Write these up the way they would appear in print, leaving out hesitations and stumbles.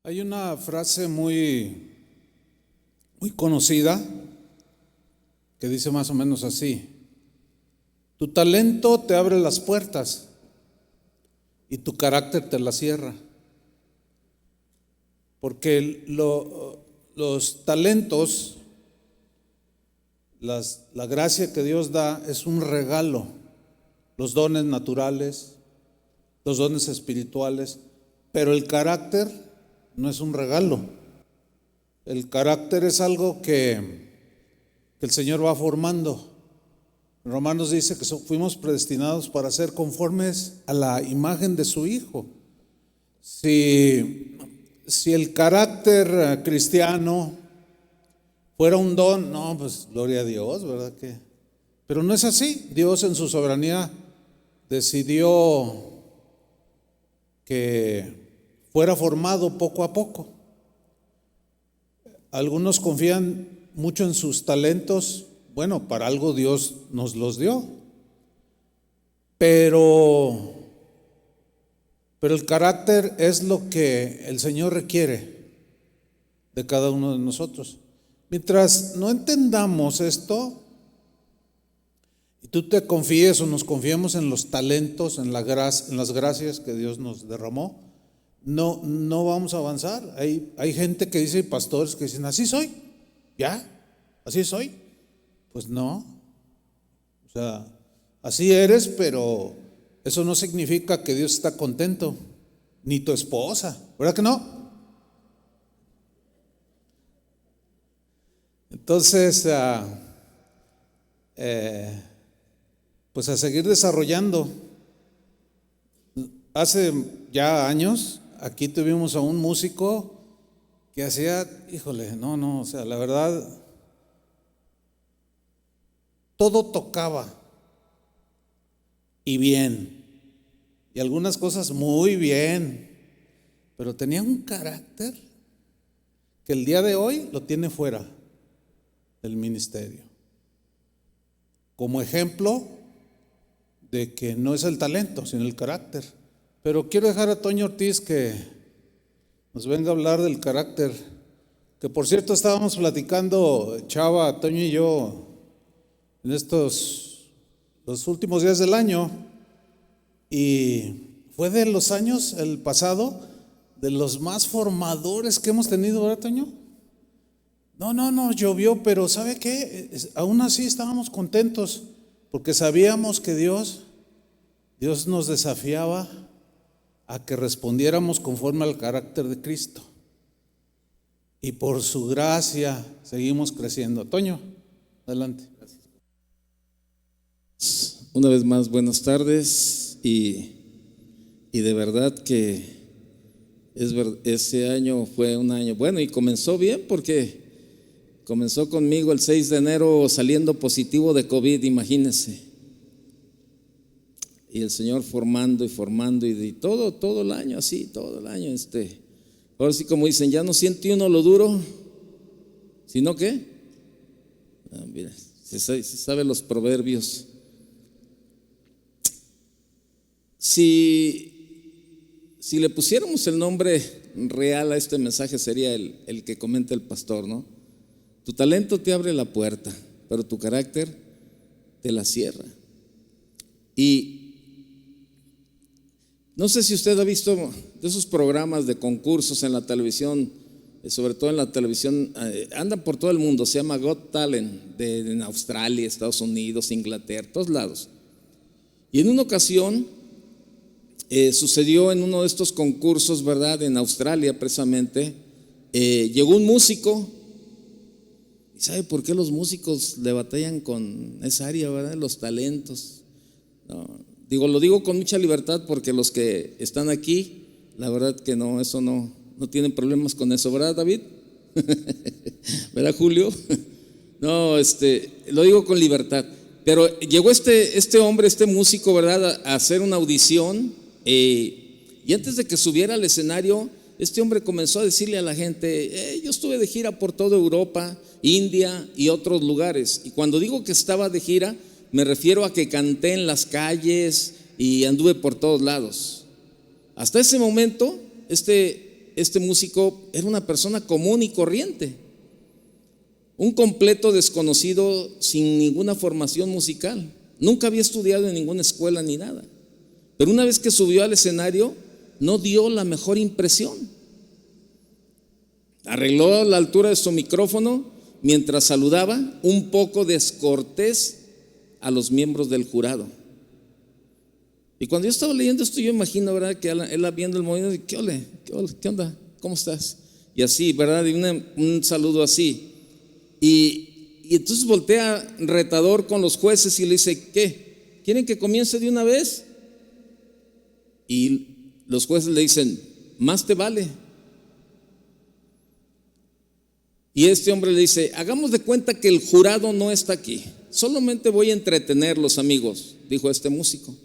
Hay una frase muy conocida que dice más o menos así: tu talento te abre las puertas y tu carácter te las cierra. Porque los talentos, la gracia que Dios da es un regalo. Los dones naturales, los dones espirituales, pero el carácter no es un regalo. El carácter es algo que el Señor va formando. En Romanos dice que fuimos predestinados para ser conformes a la imagen de su Hijo. Si el carácter cristiano fuera un don, no, pues gloria a Dios, ¿verdad? Pero no es así. Dios en su soberanía decidió que fuera formado poco a poco. Algunos confían mucho en sus talentos. Bueno, para algo Dios nos los dio. Pero el carácter es lo que el Señor requiere de cada uno de nosotros. Mientras no entendamos esto, y tú te confíes o nos confiemos en los talentos, en las gracias que Dios nos derramó, no vamos a avanzar. Hay gente que dice, pastores que dicen, así soy, ya, así soy. Pues no, o sea, así eres, pero eso no significa que Dios está contento, ni tu esposa, ¿verdad que no? Entonces, pues a seguir desarrollando. Hace ya años, aquí tuvimos a un músico que hacía, híjole, no, o sea, la verdad, todo tocaba y bien, y algunas cosas muy bien, pero tenía un carácter que el día de hoy lo tiene fuera del ministerio. Como ejemplo de que no es el talento, sino el carácter. Pero quiero dejar a Toño Ortiz que nos venga a hablar del carácter, que por cierto estábamos platicando Chava, Toño y yo en los últimos días del año, y fue de los años, el pasado, de los más formadores que hemos tenido, ¿verdad, Toño? No, llovió, pero ¿sabe qué? Aún así estábamos contentos, porque sabíamos que Dios nos desafiaba a que respondiéramos conforme al carácter de Cristo. Y por su gracia seguimos creciendo. Toño, adelante. Una vez más, buenas tardes, y de verdad que ese año fue un año bueno y comenzó bien, porque comenzó conmigo el 6 de enero saliendo positivo de COVID, imagínense. Y el Señor formando y todo el año así, todo el año. Ahora sí, como dicen, ya no siente uno lo duro, sino que, mira, se sabe los proverbios. Si le pusiéramos el nombre real a este mensaje, sería el que comenta el pastor, ¿no? Tu talento te abre la puerta, pero tu carácter te la cierra. Y no sé si usted ha visto de esos programas de concursos en la televisión, sobre todo en la televisión, andan por todo el mundo, se llama Got Talent, en Australia, Estados Unidos, Inglaterra, todos lados. Y en una ocasión sucedió en uno de estos concursos, ¿verdad? En Australia precisamente, llegó un músico. ¿Y sabe por qué los músicos le batallan con esa área, verdad? Los talentos. No, lo digo con mucha libertad, porque los que están aquí, la verdad que no, eso no tienen problemas con eso, ¿verdad, David? ¿Verdad, Julio? No, lo digo con libertad. Pero llegó este hombre, este músico, ¿verdad?, a hacer una audición, y antes de que subiera al escenario, este hombre comenzó a decirle a la gente, yo estuve de gira por toda Europa, India y otros lugares. Y cuando digo que estaba de gira, me refiero a que canté en las calles y anduve por todos lados. Hasta ese momento, este este músico era una persona común y corriente, un completo desconocido sin ninguna formación musical. Nunca había estudiado en ninguna escuela ni nada. Pero una vez que subió al escenario, no dio la mejor impresión. Arregló la altura de su micrófono mientras saludaba, un poco descortés a los miembros del jurado. Y cuando yo estaba leyendo esto, yo imagino, ¿verdad?, que él viendo el movimiento, ¿qué onda? ¿Cómo estás? Y así, ¿verdad? Y un saludo así. Y entonces voltea retador con los jueces y le dice: ¿qué? ¿Quieren que comience de una vez? Y los jueces le dicen: más te vale. Y este hombre le dice: hagamos de cuenta que el jurado no está aquí, solamente voy a entretenerlos, amigos, dijo este músico.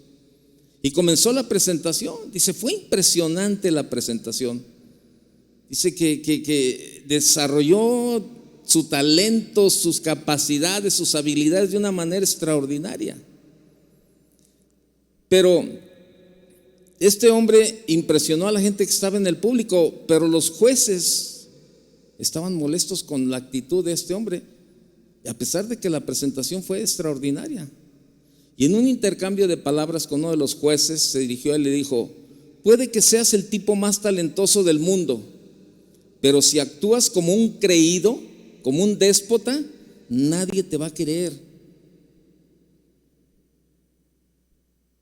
Y comenzó la presentación. Dice, fue impresionante la presentación. Dice que desarrolló su talento, sus capacidades, sus habilidades de una manera extraordinaria. Pero este hombre impresionó a la gente que estaba en el público, pero los jueces estaban molestos con la actitud de este hombre, a pesar de que la presentación fue extraordinaria. Y en un intercambio de palabras con uno de los jueces, se dirigió a él y le dijo: puede que seas el tipo más talentoso del mundo, pero si actúas como un creído, como un déspota, nadie te va a querer.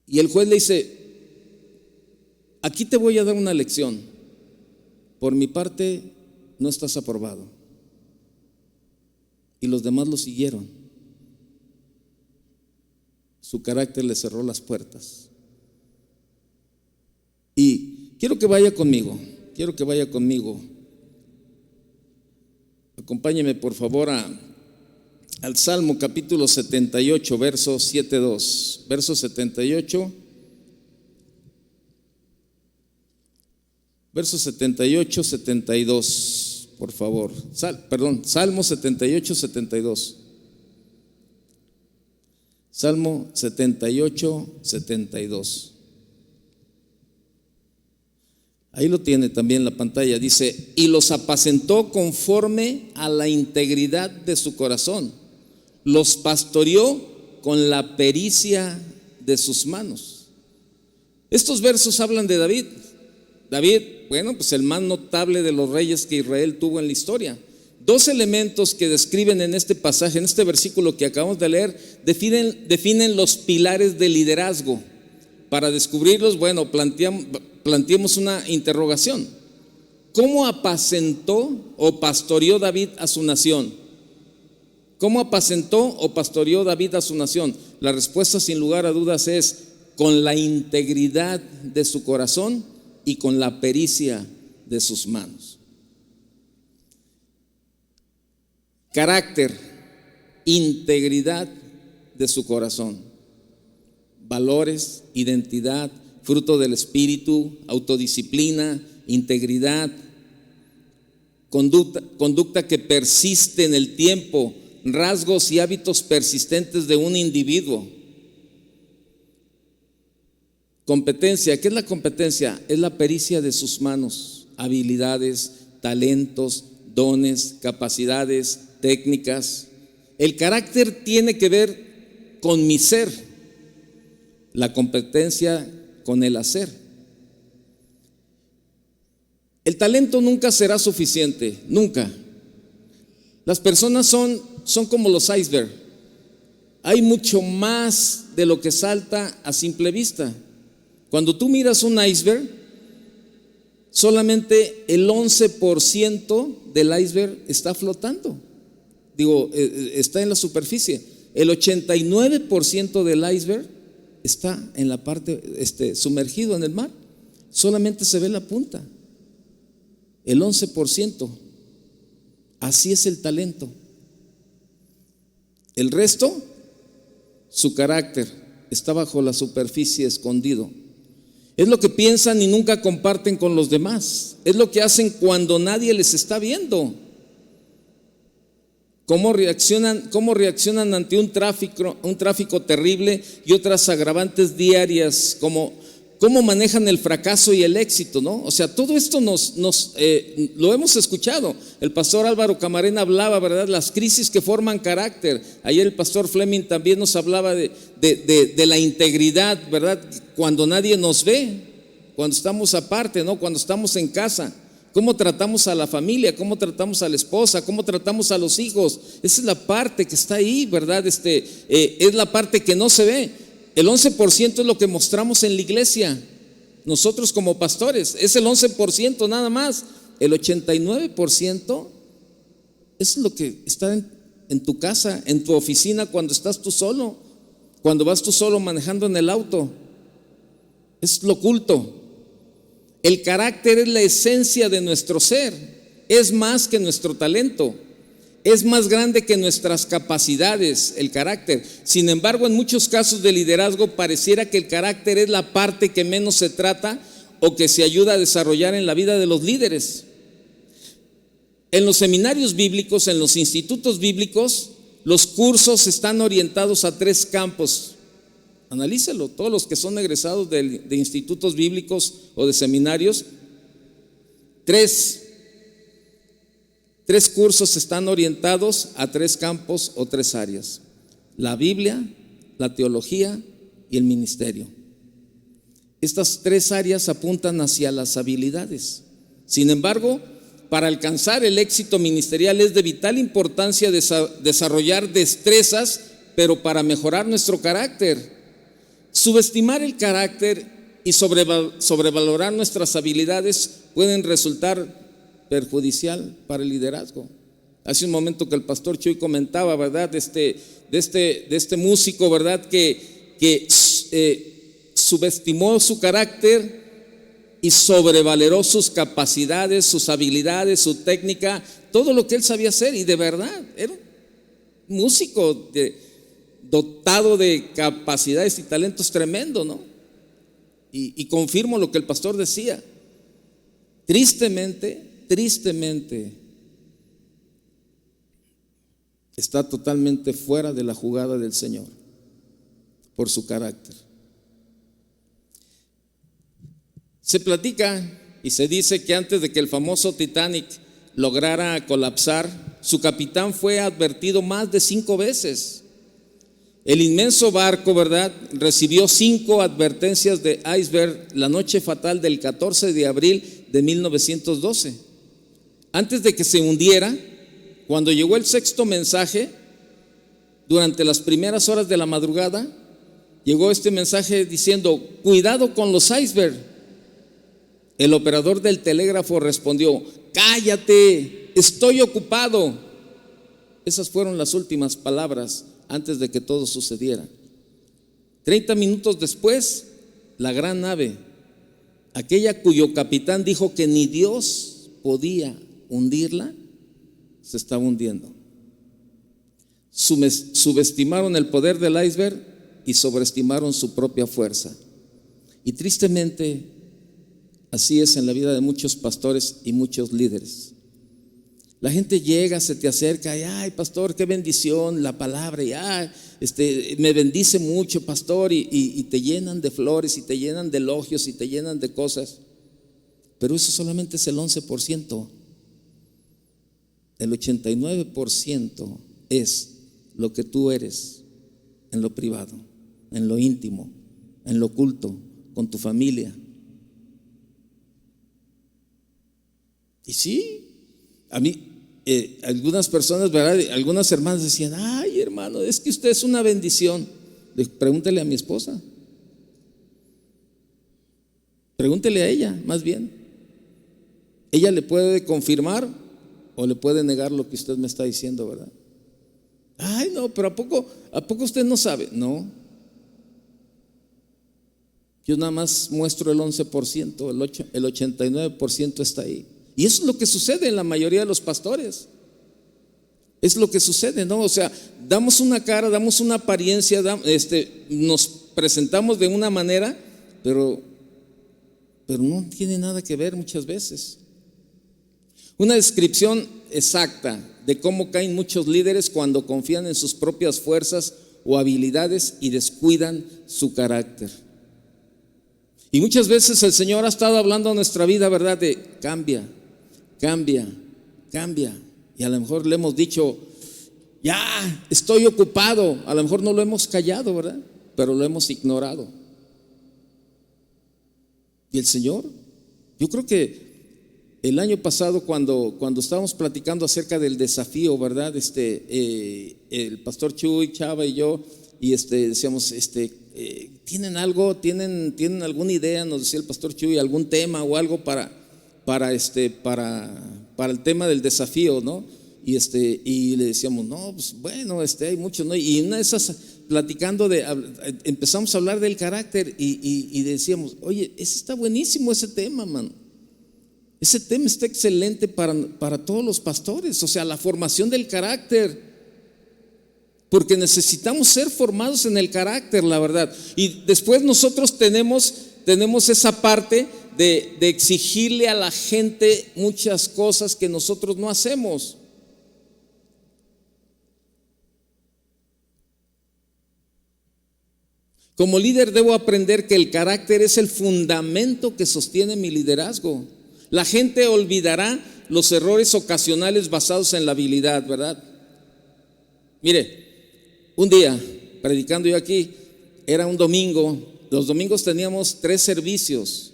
Y el juez le dice: aquí te voy a dar una lección. Por mi parte, no estás aprobado. Y los demás lo siguieron. Su carácter le cerró las puertas. Y quiero que vaya conmigo. Acompáñeme por favor al Salmo capítulo 78, verso 7:2. Verso 78. Versos 78, 72, por favor. Salmo 78, 72. Salmo 78, 72. Ahí lo tiene también en la pantalla. Dice: y los apacentó conforme a la integridad de su corazón, los pastoreó con la pericia de sus manos. Estos versos hablan de David. David, bueno, pues el más notable de los reyes que Israel tuvo en la historia. Dos elementos que describen en este pasaje, en este versículo que acabamos de leer, definen los pilares del liderazgo. Para descubrirlos, bueno, planteemos una interrogación. ¿Cómo apacentó o pastoreó David a su nación? ¿Cómo apacentó o pastoreó David a su nación? La respuesta, sin lugar a dudas, es con la integridad de su corazón y con la pericia de sus manos. Carácter, integridad de su corazón, valores, identidad, fruto del espíritu, autodisciplina, integridad, conducta que persiste en el tiempo, rasgos y hábitos persistentes de un individuo. Competencia, ¿qué es la competencia? Es la pericia de sus manos, habilidades, talentos, dones, capacidades, técnicas. El carácter tiene que ver con mi ser, la competencia con el hacer. El talento nunca será suficiente, nunca. Las personas son como los icebergs. Hay mucho más de lo que salta a simple vista. Cuando tú miras un iceberg, solamente el 11% del iceberg está flotando. Está en la superficie. El 89% del iceberg está en la parte sumergido en el mar. Solamente se ve la punta. El 11%. Así es el talento. El resto, su carácter, está bajo la superficie, escondido. Es lo que piensan y nunca comparten con los demás. Es lo que hacen cuando nadie les está viendo. ¿Cómo reaccionan ante un tráfico terrible y otras agravantes diarias, como cómo manejan el fracaso y el éxito, ¿no? O sea, todo esto lo hemos escuchado. El pastor Álvaro Camarena hablaba, ¿verdad? Las crisis que forman carácter. Ayer el pastor Fleming también nos hablaba de la integridad, ¿verdad? Cuando nadie nos ve, cuando estamos aparte, ¿no? Cuando estamos en casa. Cómo tratamos a la familia, cómo tratamos a la esposa, cómo tratamos a los hijos. Esa es la parte que está ahí, ¿verdad? Es la parte que no se ve. El 11% es lo que mostramos en la iglesia, nosotros como pastores, es el 11% nada más. El 89% es lo que está en tu casa, en tu oficina, cuando estás tú solo, cuando vas tú solo manejando en el auto. Es lo oculto. El carácter es la esencia de nuestro ser, es más que nuestro talento. Es más grande que nuestras capacidades, el carácter. Sin embargo, en muchos casos de liderazgo pareciera que el carácter es la parte que menos se trata o que se ayuda a desarrollar en la vida de los líderes. En los seminarios bíblicos, en los institutos bíblicos, los cursos están orientados a 3 campos. Analícelo, todos los que son egresados de institutos bíblicos o de seminarios, 3 cursos están orientados a 3 campos o 3 áreas: la Biblia, la teología y el ministerio. Estas 3 áreas apuntan hacia las habilidades. Sin embargo, para alcanzar el éxito ministerial es de vital importancia desarrollar destrezas, pero para mejorar nuestro carácter. Subestimar el carácter y sobrevalorar nuestras habilidades pueden resultar perjudicial para el liderazgo. Hace un momento que el pastor Chuy comentaba, ¿verdad? De este músico, ¿verdad? Que subestimó su carácter y sobrevaloró sus capacidades, sus habilidades, su técnica, todo lo que él sabía hacer. Y de verdad, era un músico dotado de capacidades y talentos tremendo, ¿no? Y confirmo lo que el pastor decía. Tristemente está totalmente fuera de la jugada del Señor por su carácter. Se platica y se dice que antes de que el famoso Titanic lograra colapsar, su capitán fue advertido más de 5 veces. El inmenso barco, ¿verdad?, recibió 5 advertencias de iceberg la noche fatal del 14 de abril de 1912. Antes de que se hundiera, cuando llegó el 6º mensaje, durante las primeras horas de la madrugada, llegó este mensaje diciendo: cuidado con los iceberg. El operador del telégrafo respondió: cállate, estoy ocupado. Esas fueron las últimas palabras antes de que todo sucediera. 30 minutos después, la gran nave, aquella cuyo capitán dijo que ni Dios podía hundirla, se estaba hundiendo. Subestimaron el poder del iceberg y sobreestimaron su propia fuerza. Y tristemente, así es en la vida de muchos pastores y muchos líderes. La gente llega, se te acerca y: ay, pastor, qué bendición la palabra, y me bendice mucho, pastor, y te llenan de flores y te llenan de elogios y te llenan de cosas. Pero eso solamente es el 11%. El 89% es lo que tú eres en lo privado, en lo íntimo, en lo oculto, con tu familia. Y sí, a mí, algunas personas, ¿verdad?, algunas hermanas decían: ay, hermano, es que usted es una bendición. Pregúntele a mi esposa, pregúntele a ella, más bien. Ella le puede confirmar o le puede negar lo que usted me está diciendo, ¿verdad? Ay, no, pero ¿a poco usted no sabe? No. Yo nada más muestro el 11%, el 89% está ahí. Y eso es lo que sucede en la mayoría de los pastores. Es lo que sucede, ¿no? O sea, damos una cara, damos una apariencia, nos presentamos de una manera, pero no tiene nada que ver muchas veces. Una descripción exacta de cómo caen muchos líderes cuando confían en sus propias fuerzas o habilidades y descuidan su carácter. Y muchas veces el Señor ha estado hablando a nuestra vida, ¿verdad? De cambia, cambia, cambia. Y a lo mejor le hemos dicho, ya estoy ocupado. A lo mejor no lo hemos callado, ¿verdad? Pero lo hemos ignorado. Y el Señor, yo creo que el año pasado cuando estábamos platicando acerca del desafío, ¿verdad? El pastor Chuy, Chava y yo, y decíamos, ¿tienen algo? ¿Tienen alguna idea? Nos decía el pastor Chuy, algún tema o algo para el tema del desafío, ¿no? Y le decíamos, no, pues bueno, hay mucho, ¿no? Y una de esas, platicando empezamos a hablar del carácter y decíamos, oye, ese está buenísimo ese tema, mano. Ese tema está excelente para todos los pastores, o sea, la formación del carácter, porque necesitamos ser formados en el carácter, la verdad. Y después nosotros tenemos esa parte de exigirle a la gente muchas cosas que nosotros no hacemos. Como líder debo aprender que el carácter es el fundamento que sostiene mi liderazgo. La gente olvidará los errores ocasionales basados en la habilidad, ¿verdad? Mire, un día, predicando yo aquí, era un domingo. Los domingos teníamos 3 servicios.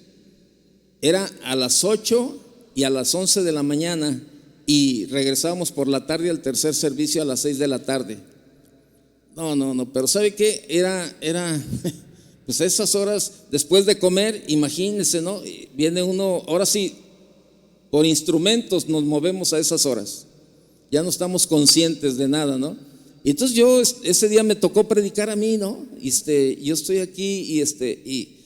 Era a las 8 y a las 11 de la mañana, y regresábamos por la tarde al tercer servicio a las 6 de la tarde. No, pero ¿sabe qué? Era pues a esas horas, después de comer, imagínense, ¿no? Viene uno, ahora sí, por instrumentos nos movemos a esas horas. Ya no estamos conscientes de nada, ¿no? Y entonces ese día me tocó predicar a mí, ¿no? Yo estoy aquí y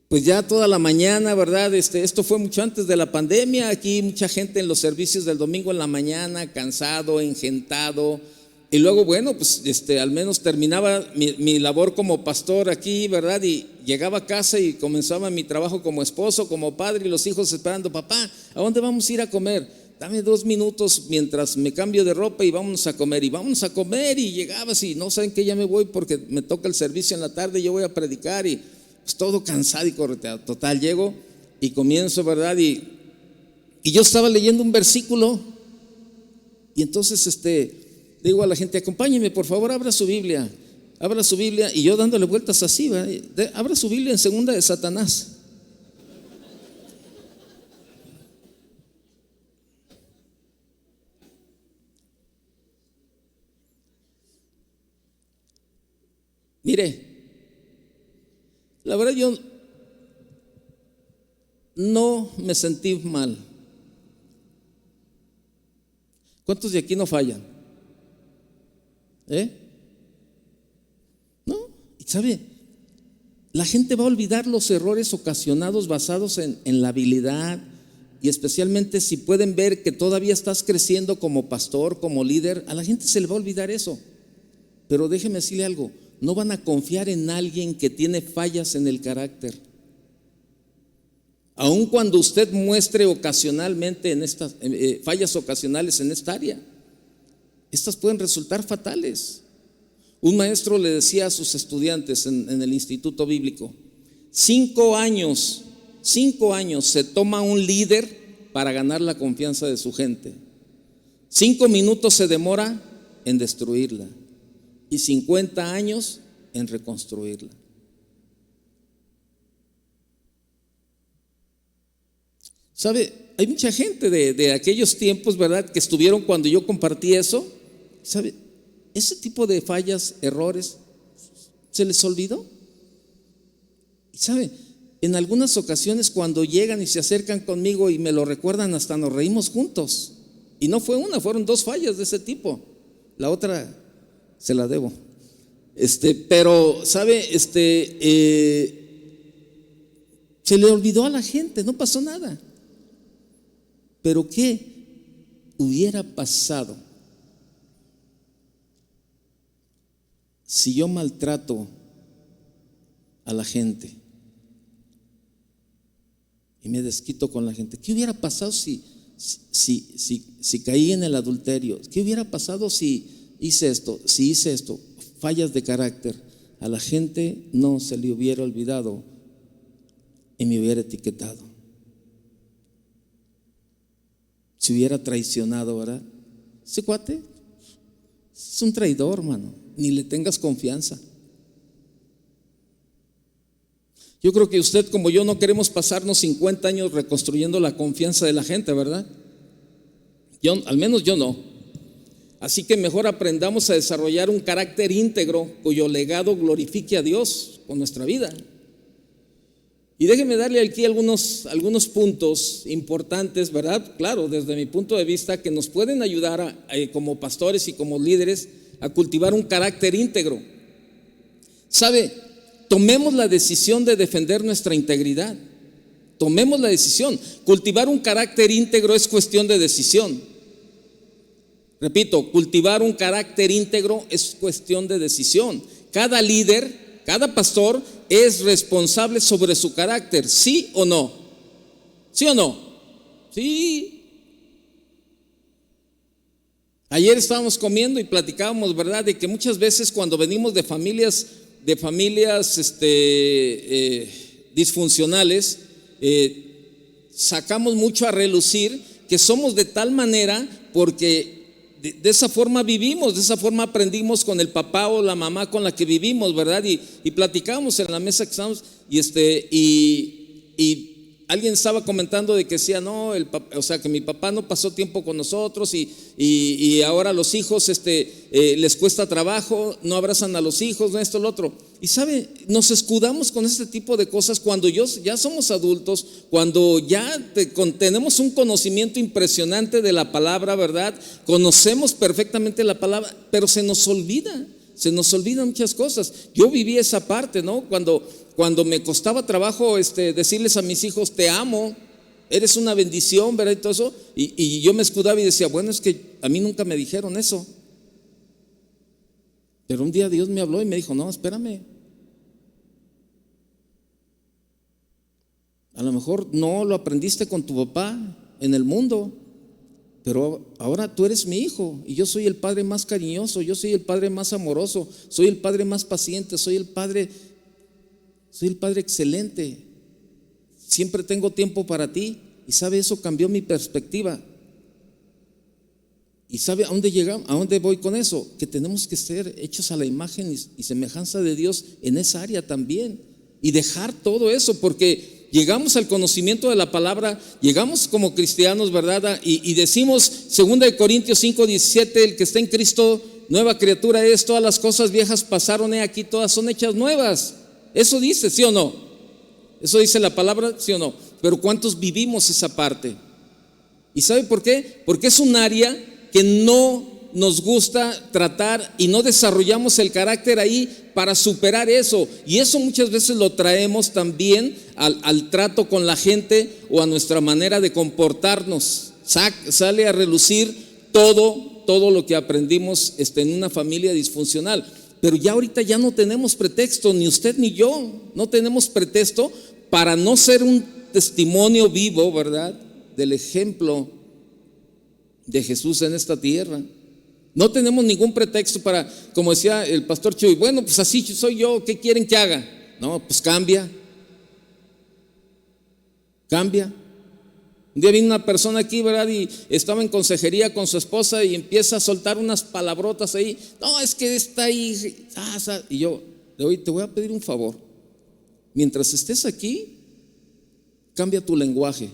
pues ya toda la mañana, ¿verdad? Esto fue mucho antes de la pandemia. Aquí mucha gente en los servicios del domingo en la mañana, cansado, engentado. Y luego, bueno, pues al menos terminaba mi labor como pastor aquí, ¿verdad? Y llegaba a casa y comenzaba mi trabajo como esposo, como padre, y los hijos esperando, papá, ¿a dónde vamos a ir a comer? Dame 2 minutos mientras me cambio de ropa y vámonos a comer. Y vámonos a comer, y llegabas y no saben que ya me voy porque me toca el servicio en la tarde, yo voy a predicar, y pues todo cansado y correteado. Total, llego y comienzo, ¿verdad? Y yo estaba leyendo un versículo, y entonces digo a la gente, acompáñeme, por favor, abra su Biblia, y yo dándole vueltas así, ¿verdad? Abra su Biblia en 2 de Satanás. Mire, la verdad yo no me sentí mal. ¿Cuántos de aquí no fallan? ¿No? Y sabe, la gente va a olvidar los errores ocasionados basados en la habilidad, y especialmente si pueden ver que todavía estás creciendo como pastor, como líder, a la gente se le va a olvidar eso. Pero déjeme decirle algo, no van a confiar en alguien que tiene fallas en el carácter. Aun cuando usted muestre ocasionalmente en estas fallas ocasionales en esta área, estas pueden resultar fatales. Un maestro le decía a sus estudiantes en el instituto bíblico, 5 años se toma un líder para ganar la confianza de su gente. 5 minutos se demora en destruirla y 50 años en reconstruirla. ¿Sabe? Hay mucha gente de aquellos tiempos, ¿verdad?, que estuvieron cuando yo compartí eso. ¿Sabe? Ese tipo de fallas, errores, se les olvidó. Y ¿sabe? En algunas ocasiones cuando llegan y se acercan conmigo y me lo recuerdan, hasta nos reímos juntos. Y no fue una, fueron 2 fallas de ese tipo. La otra se la debo. Pero, ¿sabe? Se le olvidó a la gente, no pasó nada. Pero ¿qué hubiera pasado si yo maltrato a la gente y me desquito con la gente? ¿Qué hubiera pasado si caí en el adulterio? ¿Qué hubiera pasado si hice esto? Fallas de carácter. a la gente no se le hubiera olvidado y me hubiera etiquetado. Se hubiera traicionado, ¿verdad? Ese cuate es un traidor, hermano. Ni le tengas confianza. Yo creo que usted como yo no queremos pasarnos 50 años reconstruyendo la confianza de la gente, ¿verdad? Al menos yo no. Así que mejor aprendamos a desarrollar un carácter íntegro cuyo legado glorifique a Dios con nuestra vida. Y déjeme darle aquí algunos puntos importantes, ¿verdad? Claro, desde mi punto de vista, que nos pueden ayudar como pastores y como líderes a cultivar un carácter íntegro. ¿Sabe? Tomemos la decisión de defender nuestra integridad. Tomemos la decisión. Cultivar un carácter íntegro es cuestión de decisión. Repito, cultivar un carácter íntegro es cuestión de decisión. Cada líder, cada pastor es responsable sobre su carácter, ¿sí o no? ¿Sí o no? Sí. Ayer estábamos comiendo y platicábamos, ¿verdad?, de que muchas veces cuando venimos de familias disfuncionales, sacamos mucho a relucir que somos de tal manera porque de esa forma vivimos, de esa forma aprendimos con el papá o la mamá con la que vivimos, ¿verdad? Y platicamos en la mesa que estamos y alguien estaba comentando de que decía, no, que mi papá no pasó tiempo con nosotros y ahora los hijos les cuesta trabajo, no abrazan a los hijos, no esto, lo otro. Y sabe, nos escudamos con este tipo de cosas cuando ya somos adultos, cuando ya tenemos un conocimiento impresionante de la palabra, ¿verdad? Conocemos perfectamente la palabra, pero se nos olvidan muchas cosas. Yo viví esa parte, ¿no? Cuando me costaba trabajo decirles a mis hijos, te amo, eres una bendición, ¿verdad? Y todo eso, y yo me escudaba y decía, bueno, es que a mí nunca me dijeron eso. Pero un día Dios me habló y me dijo, no, espérame. A lo mejor no lo aprendiste con tu papá en el mundo, pero ahora tú eres mi hijo y yo soy el padre más cariñoso, yo soy el padre más amoroso, soy el padre más paciente, soy el padre excelente. Siempre tengo tiempo para ti. Y sabe, eso cambió mi perspectiva. ¿Y sabe a dónde llegamos? ¿A dónde voy con eso? Que tenemos que ser hechos a la imagen y semejanza de Dios en esa área también. Y dejar todo eso, porque llegamos al conocimiento de la palabra, llegamos como cristianos, ¿verdad? Y decimos, 2 Corintios 5:17, el que está en Cristo, nueva criatura es, todas las cosas viejas pasaron, aquí todas son hechas nuevas. Eso dice, ¿sí o no? Eso dice la palabra, ¿sí o no? Pero ¿cuántos vivimos esa parte? ¿Y sabe por qué? Porque es un área que no nos gusta tratar y no desarrollamos el carácter ahí para superar eso. Y eso muchas veces lo traemos también al trato con la gente o a nuestra manera de comportarnos. Sale a relucir todo lo que aprendimos en una familia disfuncional. Pero ya ahorita ya no tenemos pretexto, ni usted ni yo, no tenemos pretexto para no ser un testimonio vivo, ¿verdad?, del ejemplo de Jesús en esta tierra. No tenemos ningún pretexto para, como decía el pastor Chuy, bueno, pues así soy yo, ¿qué quieren que haga? No, pues cambia. Un día vino una persona aquí, ¿verdad? Y estaba en consejería con su esposa y empieza a soltar unas palabrotas ahí. No, es que está ahí. Y yo, oye, te voy a pedir un favor. Mientras estés aquí, cambia tu lenguaje.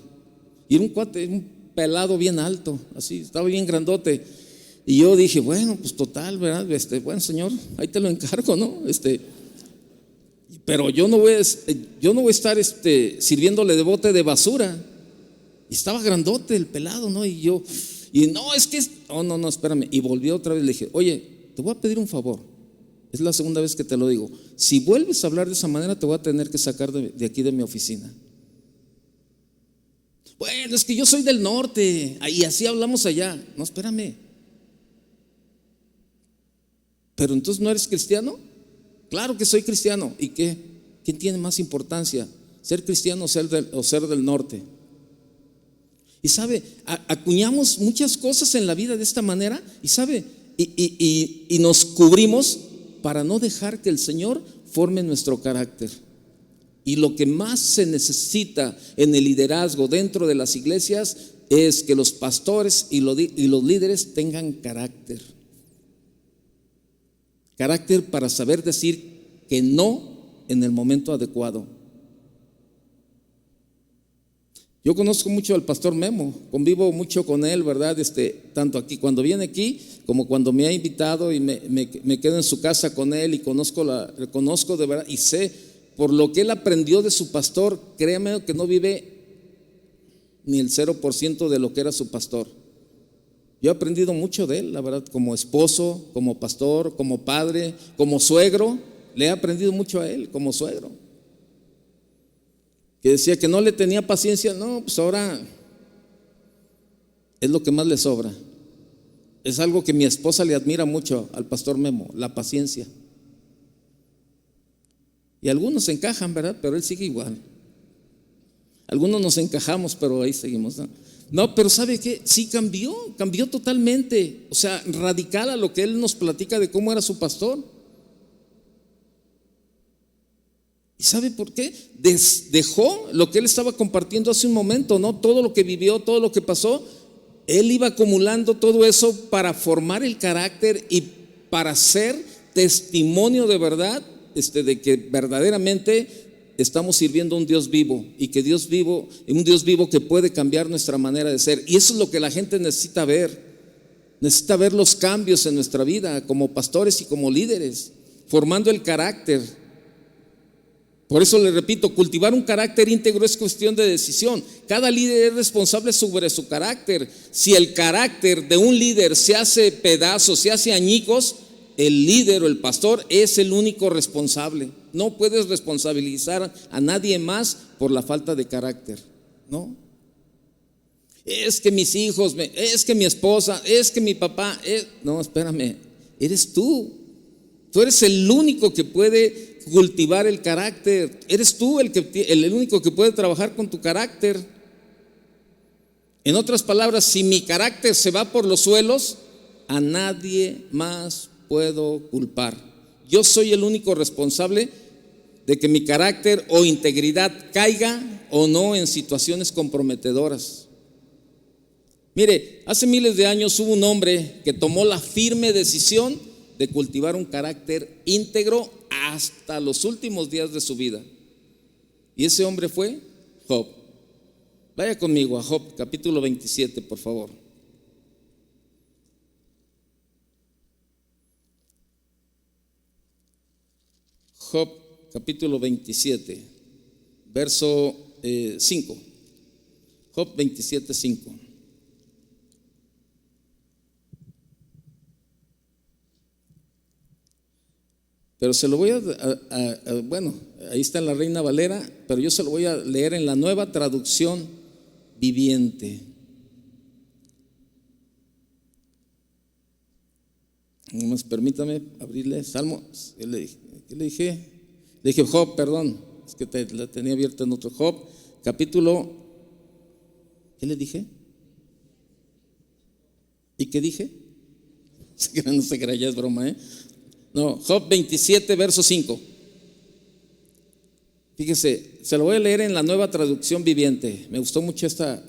Y era un cuate, un pelado bien alto, así, estaba bien grandote. Y yo dije, bueno, pues total, ¿verdad? Bueno, Señor, ahí te lo encargo, ¿no? Pero yo no voy a estar sirviéndole de bote de basura. Y estaba grandote el pelado, ¿no? Y no, es que no, espérame. Y volvió otra vez, le dije, oye, te voy a pedir un favor. Es la segunda vez que te lo digo. Si vuelves a hablar de esa manera, te voy a tener que sacar de aquí de mi oficina. Bueno, es que yo soy del norte y así hablamos allá. No, espérame. ¿Pero entonces no eres cristiano? Claro que soy cristiano. ¿Y qué? ¿Quién tiene más importancia? ¿Ser cristiano o ser del norte? Y sabe, acuñamos muchas cosas en la vida de esta manera, y sabe, y nos cubrimos para no dejar que el Señor forme nuestro carácter. Y lo que más se necesita en el liderazgo dentro de las iglesias es que los pastores y los líderes tengan carácter. Carácter para saber decir que no en el momento adecuado. Yo conozco mucho al pastor Memo, convivo mucho con él, ¿verdad? Tanto aquí, cuando viene aquí, como cuando me ha invitado y me quedo en su casa con él y conozco de verdad y sé por lo que él aprendió de su pastor. Créame que no vive ni el 0% de lo que era su pastor. Yo he aprendido mucho de él, la verdad, como esposo, como pastor, como padre, como suegro. Le he aprendido mucho a él como suegro. Que decía que no le tenía paciencia. No, pues ahora es lo que más le sobra. Es algo que mi esposa le admira mucho al pastor Memo, la paciencia. Y algunos se encajan, ¿verdad? Pero él sigue igual. Algunos nos encajamos, pero ahí seguimos, ¿no? No, pero ¿sabe qué? Sí cambió totalmente. O sea, radical a lo que él nos platica de cómo era su pastor. ¿Y sabe por qué? Dejó lo que él estaba compartiendo hace un momento, ¿no? Todo lo que vivió, todo lo que pasó, él iba acumulando todo eso para formar el carácter y para ser testimonio de verdad, de que verdaderamente estamos sirviendo a un Dios vivo y que un Dios vivo que puede cambiar nuestra manera de ser. Y eso es lo que la gente necesita ver. Necesita ver los cambios en nuestra vida como pastores y como líderes, formando el carácter. Por eso le repito, cultivar un carácter íntegro es cuestión de decisión. Cada líder es responsable sobre su carácter. Si el carácter de un líder se hace pedazos, se hace añicos, el líder o el pastor es el único responsable. No puedes responsabilizar a nadie más por la falta de carácter, ¿no? Es que mis hijos, es que mi esposa, es que mi papá. No, espérame, eres tú. Tú eres el único que puede cultivar el carácter. Eres tú el único que puede trabajar con tu carácter. En otras palabras, si mi carácter se va por los suelos, a nadie más puedo culpar. Yo soy el único responsable de que mi carácter o integridad caiga o no en situaciones comprometedoras. Mire, hace miles de años hubo un hombre que tomó la firme decisión de cultivar un carácter íntegro hasta los últimos días de su vida. Y ese hombre fue Job. Vaya conmigo a Job, capítulo 27, por favor. Job, capítulo 27, verso 5. Job 27, 5. Pero se lo voy bueno, ahí está en la Reina Valera, pero yo se lo voy a leer en la Nueva Traducción Viviente. Nomás permítame abrirle Salmo. ¿Qué le dije? Le dije Job, perdón, es que la tenía abierta en otro. Job, capítulo, ¿qué le dije? ¿Y qué dije? No se crea, ya es broma, ¿eh? No, Job 27, verso 5. Fíjese, se lo voy a leer en la Nueva Traducción Viviente. Me gustó mucho esta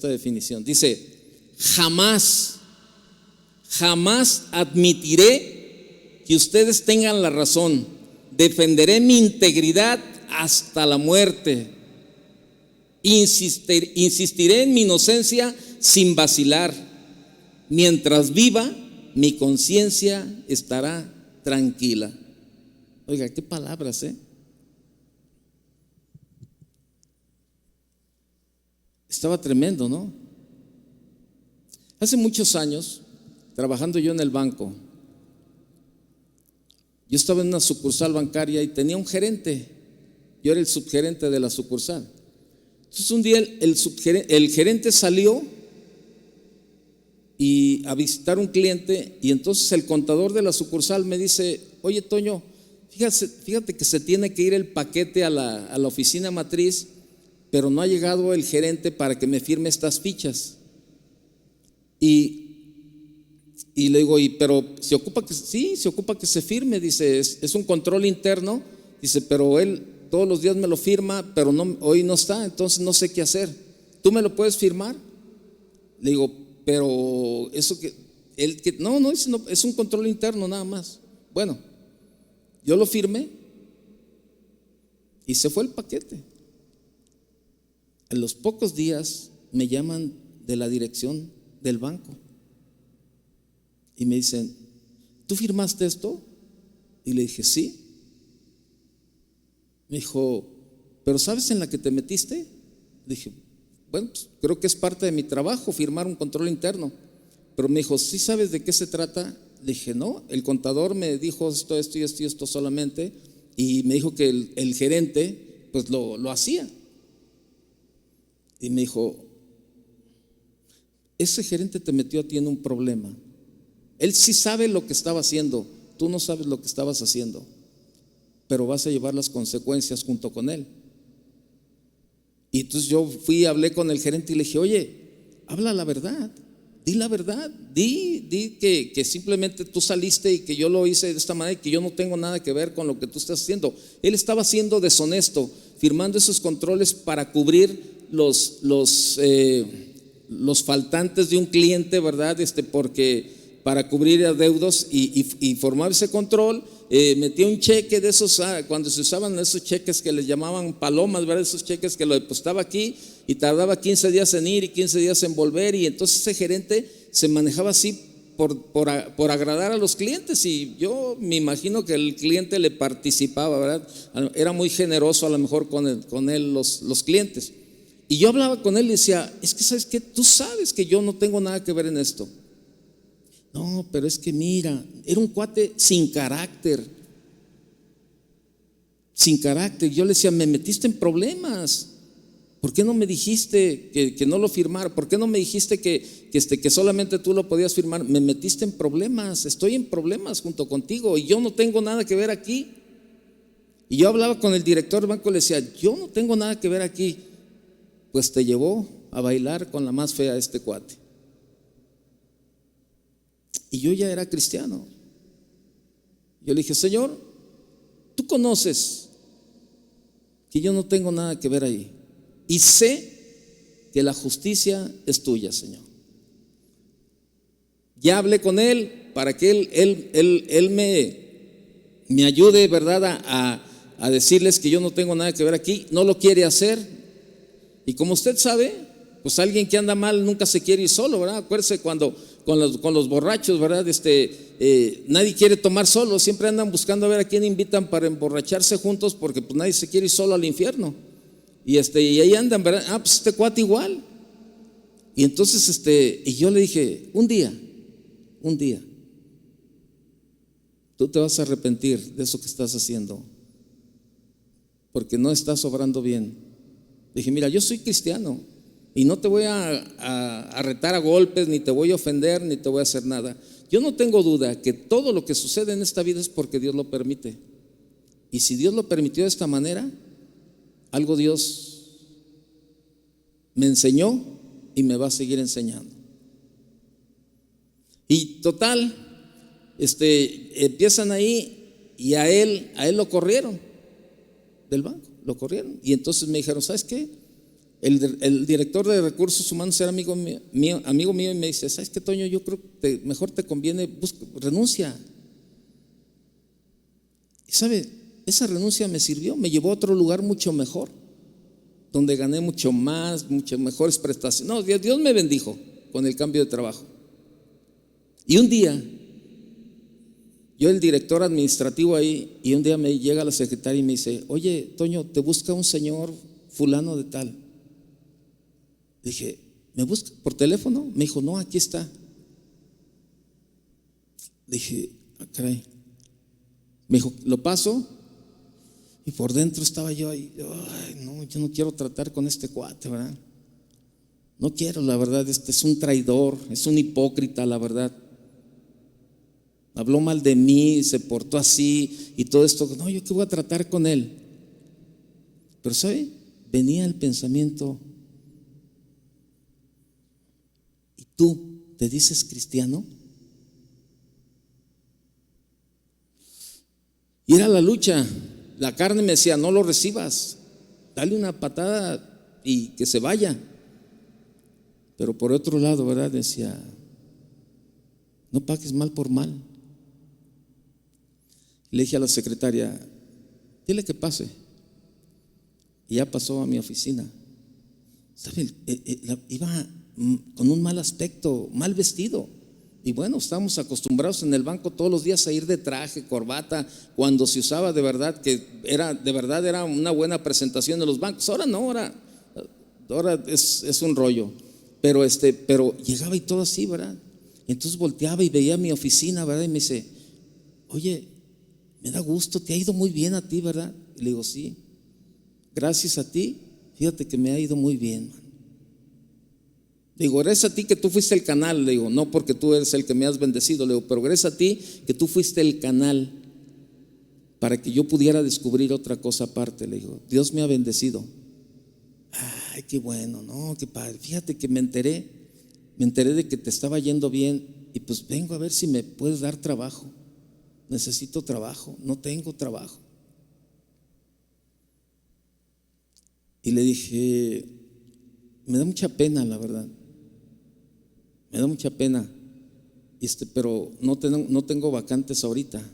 definición. Dice: jamás admitiré que ustedes tengan la razón. Defenderé mi integridad hasta la muerte. Insistiré en mi inocencia sin vacilar. Mientras viva, mi conciencia estará tranquila. Oiga, qué palabras, ¿eh? Estaba tremendo, ¿no? Hace muchos años, trabajando yo en el banco, yo estaba en una sucursal bancaria y tenía un gerente. Yo era el subgerente de la sucursal. Entonces un día el gerente salió y a visitar un cliente, y entonces el contador de la sucursal me dice: oye, Toño, fíjate que se tiene que ir el paquete a la oficina matriz, pero no ha llegado el gerente para que me firme estas fichas. Y Y le digo, pero se ocupa que, sí, se ocupa que se firme, dice, es un control interno, dice, pero él todos los días me lo firma, pero no, hoy no está, entonces no sé qué hacer. ¿Tú me lo puedes firmar? Le digo, pero eso no, es un control interno nada más. Bueno, yo lo firmé y se fue el paquete. A los pocos días me llaman de la dirección del banco y me dicen, ¿tú firmaste esto? Y le dije, sí. Me dijo, ¿pero sabes en la que te metiste? Le dije, bueno, pues, creo que es parte de mi trabajo firmar un control interno. Pero me dijo, ¿sí sabes de qué se trata? Le dije, no, el contador me dijo esto y esto solamente, y me dijo que el gerente pues lo hacía. Y me dijo, ese gerente te metió a ti en un problema. Él sí sabe lo que estaba haciendo, tú no sabes lo que estabas haciendo, pero vas a llevar las consecuencias junto con él. Y entonces yo fui, hablé con el gerente y le dije, oye, habla la verdad, di la verdad, di que simplemente tú saliste y que yo lo hice de esta manera y que yo no tengo nada que ver con lo que tú estás haciendo. Él estaba siendo deshonesto, firmando esos controles para cubrir los faltantes de un cliente, ¿verdad? Porque para cubrir adeudos y formar ese control, metía un cheque de esos, cuando se usaban esos cheques que les llamaban palomas, ¿verdad? Esos cheques que lo depositaba aquí y tardaba 15 días en ir y 15 días en volver, y entonces ese gerente se manejaba así por agradar a los clientes, y yo me imagino que el cliente le participaba, ¿verdad? Era muy generoso a lo mejor con él los clientes. Y yo hablaba con él y decía, es que ¿sabes qué? Tú sabes que yo no tengo nada que ver en esto. No, pero es que mira, era un cuate sin carácter. Sin carácter. Yo le decía, me metiste en problemas. ¿Por qué no me dijiste que no lo firmara? ¿Por qué no me dijiste que solamente tú lo podías firmar? Me metiste en problemas. Estoy en problemas junto contigo y yo no tengo nada que ver aquí. Y yo hablaba con el director del banco y le decía, yo no tengo nada que ver aquí. Pues te llevó a bailar con la más fea este cuate. Y yo ya era cristiano. Yo le dije, Señor, tú conoces que yo no tengo nada que ver ahí, y sé que la justicia es tuya, Señor. Ya hablé con él para que él me ayude, ¿verdad? A decirles que yo no tengo nada que ver aquí. No lo quiere hacer. Y como usted sabe, pues alguien que anda mal nunca se quiere ir solo, ¿verdad? Acuérdese cuando con los borrachos, ¿verdad? Nadie quiere tomar solo, siempre andan buscando a ver a quién invitan para emborracharse juntos, porque pues nadie se quiere ir solo al infierno. Y ahí andan, ¿verdad? Pues este cuate igual. Y entonces y yo le dije, un día tú te vas a arrepentir de eso que estás haciendo, porque no estás obrando bien. Dije, mira, yo soy cristiano y no te voy a retar a golpes, ni te voy a ofender, ni te voy a hacer nada. Yo no tengo duda que todo lo que sucede en esta vida es porque Dios lo permite. Y si Dios lo permitió de esta manera, algo Dios me enseñó y me va a seguir enseñando. Y total, empiezan ahí y a él lo corrieron del banco, lo corrieron. Y entonces me dijeron, ¿sabes qué? El director de recursos humanos era amigo mío, y me dice, ¿sabes qué, Toño? Yo creo que mejor te conviene, renuncia. Y sabe, esa renuncia me sirvió, me llevó a otro lugar mucho mejor, donde gané mucho más, muchas mejores prestaciones. No, Dios me bendijo con el cambio de trabajo. Y un día, yo el director administrativo ahí, y un día me llega la secretaria y me dice, oye, Toño, te busca un señor fulano de tal. Dije, ¿me busca por teléfono? Me dijo, no, aquí está. Dije, caray. Me dijo, lo paso. Y por dentro estaba yo ahí, ay, no, yo no quiero tratar con este cuate, ¿verdad? No quiero, la verdad, es un traidor, es un hipócrita, la verdad. Habló mal de mí, se portó así y todo esto. No, yo qué voy a tratar con él. Pero ¿sabe? Venía el pensamiento, ¿y tú te dices cristiano? Y era la lucha. La carne me decía, no lo recibas, dale una patada y que se vaya. Pero por otro lado, ¿verdad? Decía, no pagues mal por mal. Le dije a la secretaria, dile que pase. Y ya pasó a mi oficina. ¿Sabe? Iba con un mal aspecto, mal vestido. Y bueno, estábamos acostumbrados en el banco todos los días a ir de traje, corbata, cuando se usaba de verdad, que era una buena presentación de los bancos. Ahora no, ahora es un rollo. Pero llegaba y todo así, ¿verdad? Y entonces volteaba y veía mi oficina, ¿verdad? Y me dice, oye, me da gusto, te ha ido muy bien a ti, ¿verdad? Y le digo, sí, gracias a ti, fíjate que me ha ido muy bien, man. Digo, gracias a ti que tú fuiste el canal, le digo, no porque tú eres el que me has bendecido, le digo, pero gracias a ti que tú fuiste el canal para que yo pudiera descubrir otra cosa aparte, le digo, Dios me ha bendecido. Ay, qué bueno, no, qué padre. Fíjate que me enteré de que te estaba yendo bien y pues vengo a ver si me puedes dar trabajo. Necesito trabajo, no tengo trabajo. Y le dije, me da mucha pena, la verdad. Me da mucha pena, pero no tengo vacantes ahorita.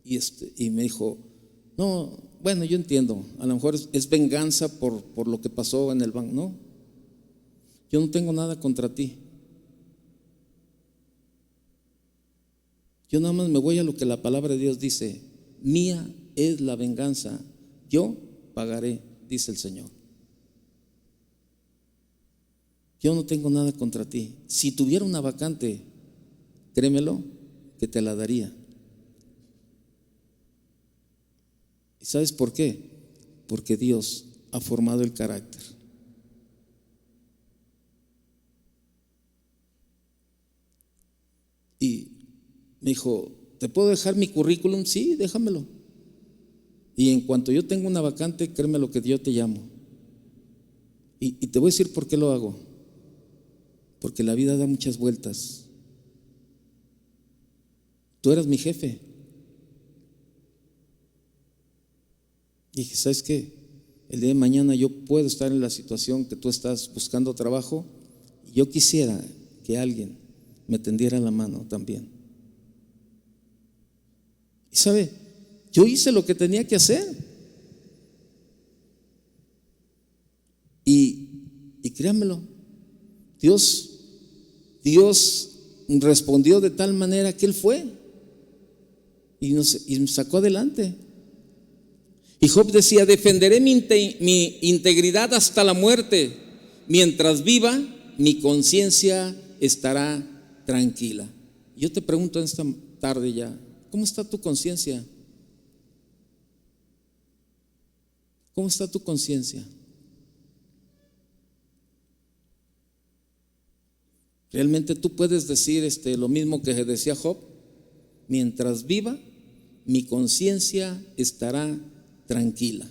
Y me dijo, no, bueno, yo entiendo, a lo mejor es venganza por lo que pasó en el banco. No, yo no tengo nada contra ti. Yo nada más me voy a lo que la palabra de Dios dice, mía es la venganza, yo pagaré, dice el Señor. Yo no tengo nada contra ti. Si tuviera una vacante, créemelo, que te la daría. ¿Y sabes por qué? Porque Dios ha formado el carácter. Y me dijo, ¿te puedo dejar mi currículum? Sí, déjamelo. Y en cuanto yo tenga una vacante, créeme lo que yo te llamo. Y te voy a decir por qué lo hago. Porque la vida da muchas vueltas. Tú eras mi jefe. Y dije, ¿sabes qué? El día de mañana yo puedo estar en la situación que tú estás buscando trabajo. Y yo quisiera que alguien me tendiera la mano también. Y sabe, yo hice lo que tenía que hacer. Y créanmelo, Dios respondió de tal manera que Él fue y nos sacó adelante. Y Job decía, defenderé mi integridad hasta la muerte. Mientras viva, mi conciencia estará tranquila. Yo te pregunto en esta tarde ya, ¿cómo está tu conciencia? ¿Cómo está tu conciencia? Realmente tú puedes decir lo mismo que decía Job, mientras viva, mi conciencia estará tranquila.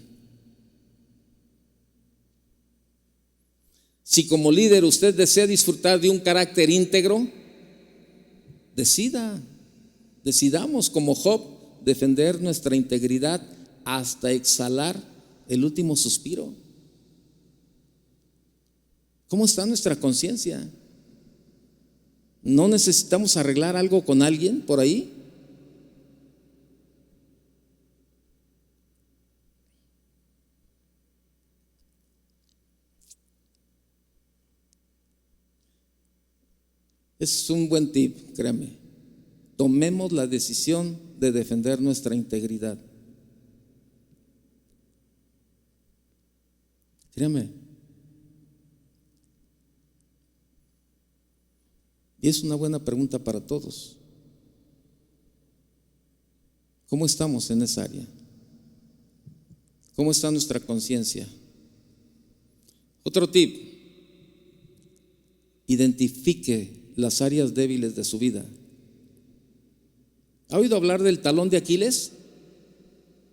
Si como líder usted desea disfrutar de un carácter íntegro, decidamos como Job defender nuestra integridad hasta exhalar el último suspiro. ¿Cómo está nuestra conciencia? ¿No necesitamos arreglar algo con alguien por ahí? Es un buen tip, créame. Tomemos la decisión de defender nuestra integridad. Créame. Y es una buena pregunta para todos. ¿Cómo estamos en esa área? ¿Cómo está nuestra conciencia? Otro tip: identifique las áreas débiles de su vida. ¿Ha oído hablar del talón de Aquiles?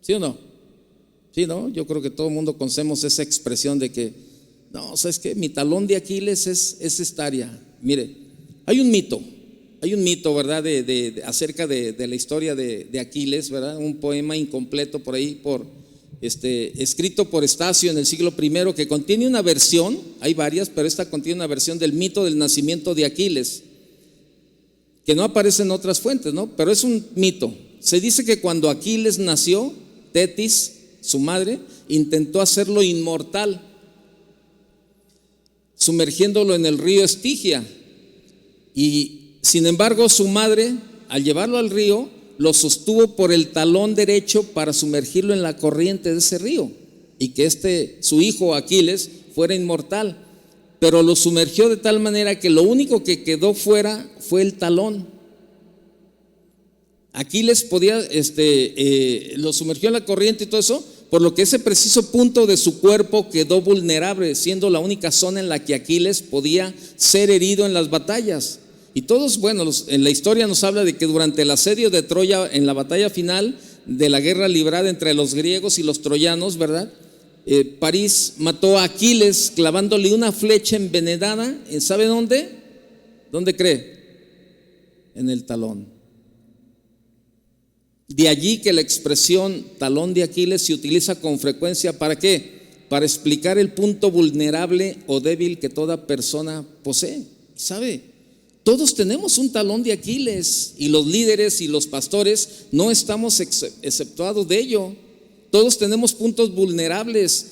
¿Sí o no? Sí, ¿no? Yo creo que todo el mundo conocemos esa expresión de que, no, ¿sabes qué? Mi talón de Aquiles es esta área. Mire, hay un mito hay un mito, ¿verdad? Acerca de la historia de Aquiles, ¿verdad? Un poema incompleto por ahí, escrito por Estacio en el siglo I, que contiene una versión, hay varias, pero esta contiene una versión del mito del nacimiento de Aquiles, que no aparece en otras fuentes, ¿no? Pero es un mito. Se dice que cuando Aquiles nació, Tetis, su madre, intentó hacerlo inmortal, sumergiéndolo en el río Estigia. Y sin embargo, su madre, al llevarlo al río, lo sostuvo por el talón derecho para sumergirlo en la corriente de ese río y que su hijo Aquiles fuera inmortal. Pero lo sumergió de tal manera que lo único que quedó fuera fue el talón. Aquiles lo sumergió en la corriente y todo eso, por lo que ese preciso punto de su cuerpo quedó vulnerable, siendo la única zona en la que Aquiles podía ser herido en las batallas. Y todos, bueno, en la historia nos habla de que durante el asedio de Troya, en la batalla final de la guerra librada entre los griegos y los troyanos, ¿verdad? París mató a Aquiles clavándole una flecha envenenada, ¿sabe dónde? ¿Dónde cree? En el talón. De allí que la expresión talón de Aquiles se utiliza con frecuencia, ¿para qué? Para explicar el punto vulnerable o débil que toda persona posee. ¿Sabe? Todos tenemos un talón de Aquiles y los líderes y los pastores no estamos exceptuados de ello. Todos tenemos puntos vulnerables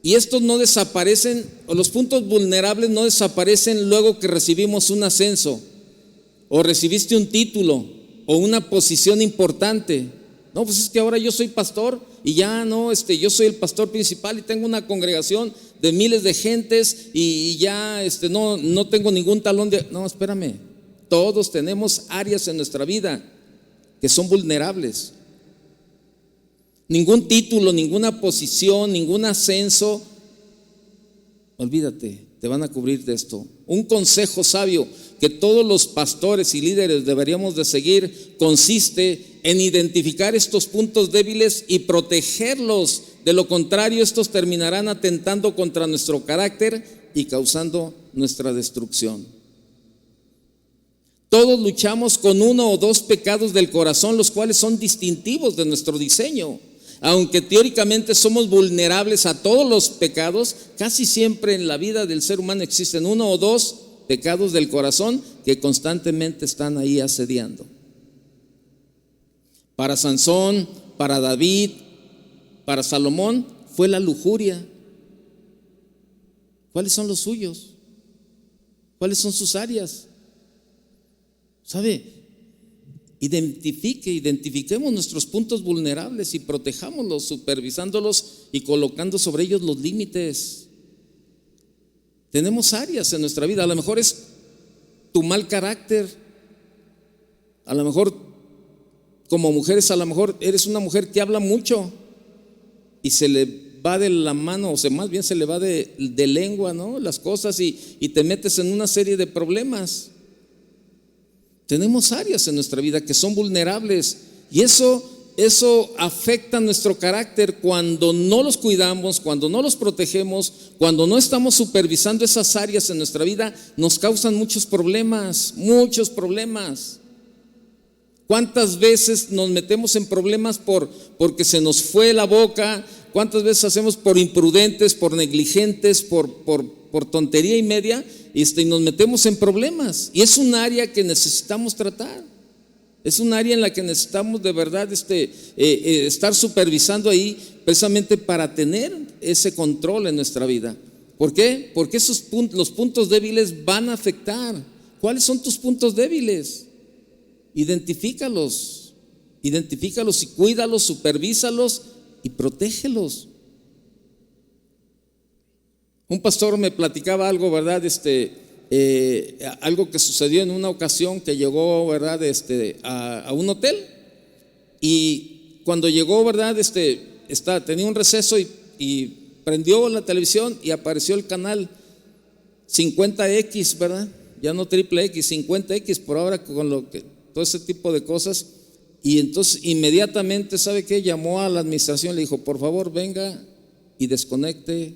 y estos no desaparecen, o los puntos vulnerables no desaparecen luego que recibimos un ascenso o recibiste un título o una posición importante. No, pues es que ahora yo soy pastor y ya no, yo soy el pastor principal y tengo una congregación de miles de gentes y ya no tengo ningún talón de... No, espérame, todos tenemos áreas en nuestra vida que son vulnerables. Ningún título, ninguna posición, ningún ascenso, olvídate, te van a cubrir de esto. Un consejo sabio que todos los pastores y líderes deberíamos de seguir consiste en identificar estos puntos débiles y protegerlos. De lo contrario, estos terminarán atentando contra nuestro carácter y causando nuestra destrucción. Todos luchamos con uno o dos pecados del corazón, los cuales son distintivos de nuestro diseño. Aunque teóricamente somos vulnerables a todos los pecados, casi siempre en la vida del ser humano existen uno o dos pecados del corazón que constantemente están ahí asediando. Para Sansón, para David, para Salomón fue la lujuria. ¿Cuáles son los suyos? ¿Cuáles son sus áreas? ¿Sabe? Identifiquemos nuestros puntos vulnerables y protejámoslos, supervisándolos y colocando sobre ellos los límites. Tenemos áreas en nuestra vida, a lo mejor es tu mal carácter, a lo mejor como mujeres, a lo mejor eres una mujer que habla mucho y se le va de la mano, o sea, más bien se le va de lengua, ¿no? Las cosas y te metes en una serie de problemas. Tenemos áreas en nuestra vida que son vulnerables y eso afecta nuestro carácter cuando no los cuidamos, cuando no los protegemos, cuando no estamos supervisando esas áreas en nuestra vida, nos causan muchos problemas, muchos problemas. ¿Cuántas veces nos metemos en problemas porque se nos fue la boca? ¿Cuántas veces hacemos por imprudentes, por negligentes, por tontería y media y nos metemos en problemas? Y es un área que necesitamos tratar. Es un área en la que necesitamos de verdad estar supervisando ahí precisamente para tener ese control en nuestra vida. ¿Por qué? Porque los puntos débiles van a afectar. ¿Cuáles son tus puntos débiles? Identifícalos y cuídalos, supervísalos y protégelos. Un pastor me platicaba algo, ¿verdad? Algo que sucedió en una ocasión que llegó, ¿verdad? A un hotel y cuando llegó, ¿verdad? Tenía un receso y prendió la televisión y apareció el canal 50X, ¿verdad? Ya no triple X, 50X por ahora con todo ese tipo de cosas. Y entonces inmediatamente, ¿sabe qué? Llamó a la administración, le dijo, por favor venga y desconecte